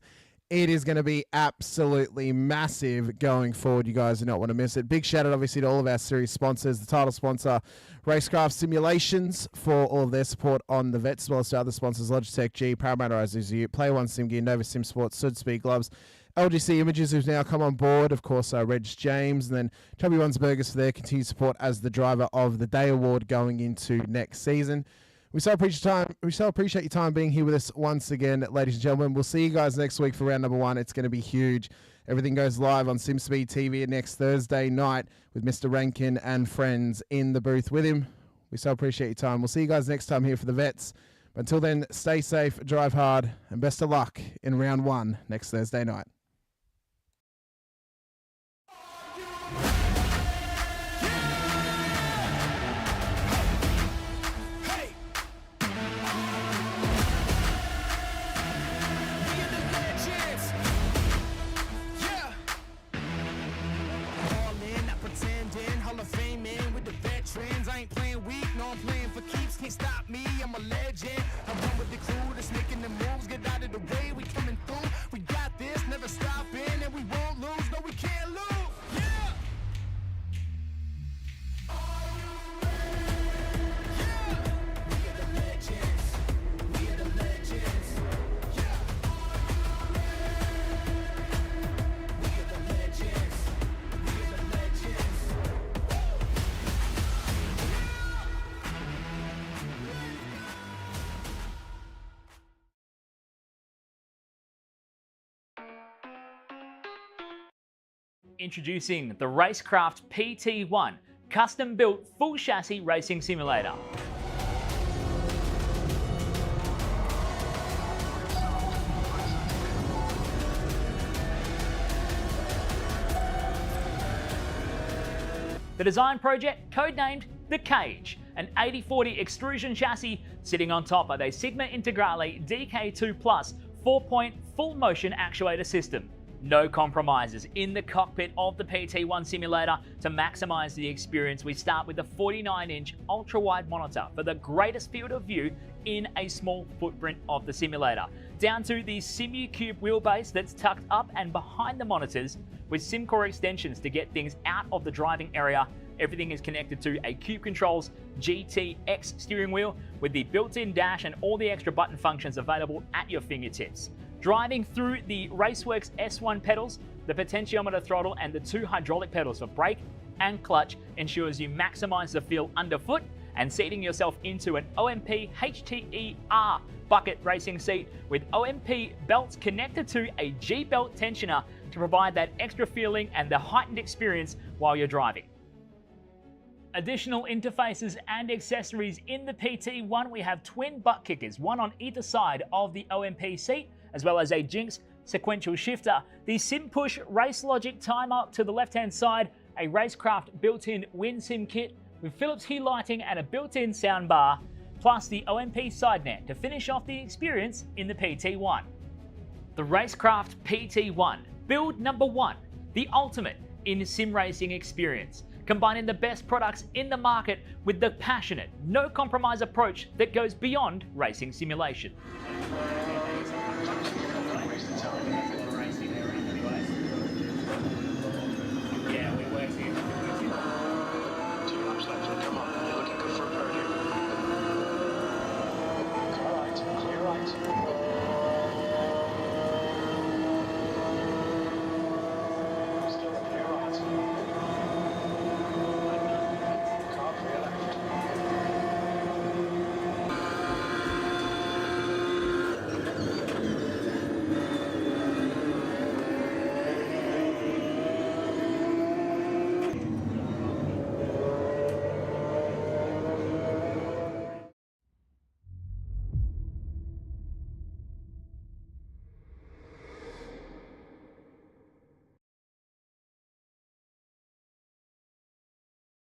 It is going to be absolutely massive going forward. You guys do not want to miss it. Big shout out, obviously, to all of our series sponsors. The title sponsor, Racecraft Simulations, for all of their support on the vets, as well as to other sponsors, Logitech G, Paramount Isuzu, Play One Sim Gear, Nova Sim Sports, Sud Speed Gloves, LGC Images, who's now come on board, of course, Reg James, and then Chubby Ones Burgers for their continued support as the Driver of the Day award going into next season. We so appreciate your time being here with us once again, ladies and gentlemen. We'll see you guys next week for round number 1. It's going to be huge. Everything goes live on SimSpeed TV next Thursday night with Mr. Rankin and friends in the booth with him. We so appreciate your time. We'll see you guys next time here for the vets. But until then, stay safe, drive hard, and best of luck in round 1 next Thursday night. I ain't playing weak, no, I'm playing for keeps. Can't stop me, I'm a legend. I'm one with the crew that's making the moves. Get out of the way, we coming through. We got this, never stopping, and we won't lose. No, we can't lose. Yeah! Are you ready? Yeah! We are the legends. We are the legends. Yeah! Are you ready? We are the legends. We are the legends. Introducing the Racecraft PT1, custom-built full-chassis racing simulator. The design project, codenamed The Cage, an 80/40 extrusion chassis sitting on top of a Sigma Integrale DK2 Plus 4-point full-motion actuator system. No compromises in the cockpit of the PT1 simulator. To maximize the experience, we start with the 49-inch ultra-wide monitor for the greatest field of view in a small footprint of the simulator, down to the SimuCube wheelbase that's tucked up and behind the monitors with SimCore extensions to get things out of the driving area. Everything is connected to a Cube Controls GTX steering wheel with the built-in dash and all the extra button functions available at your fingertips. Driving through the Raceworks S1 pedals, the potentiometer throttle and the 2 hydraulic pedals for brake and clutch ensures you maximize the feel underfoot, and seating yourself into an OMP HTER bucket racing seat with OMP belts connected to a G-belt tensioner to provide that extra feeling and the heightened experience while you're driving. Additional interfaces and accessories in the PT1, we have twin butt kickers, one on either side of the OMP seat, as well as a Jinx sequential shifter, the SimPush Race Logic timer to the left-hand side, a Racecraft built-in WinSim kit with Philips Hue lighting and a built-in soundbar, plus the OMP side net to finish off the experience in the PT1. The Racecraft PT1, build number 1, the ultimate in sim racing experience, combining the best products in the market with the passionate, no compromise approach that goes beyond racing simulation.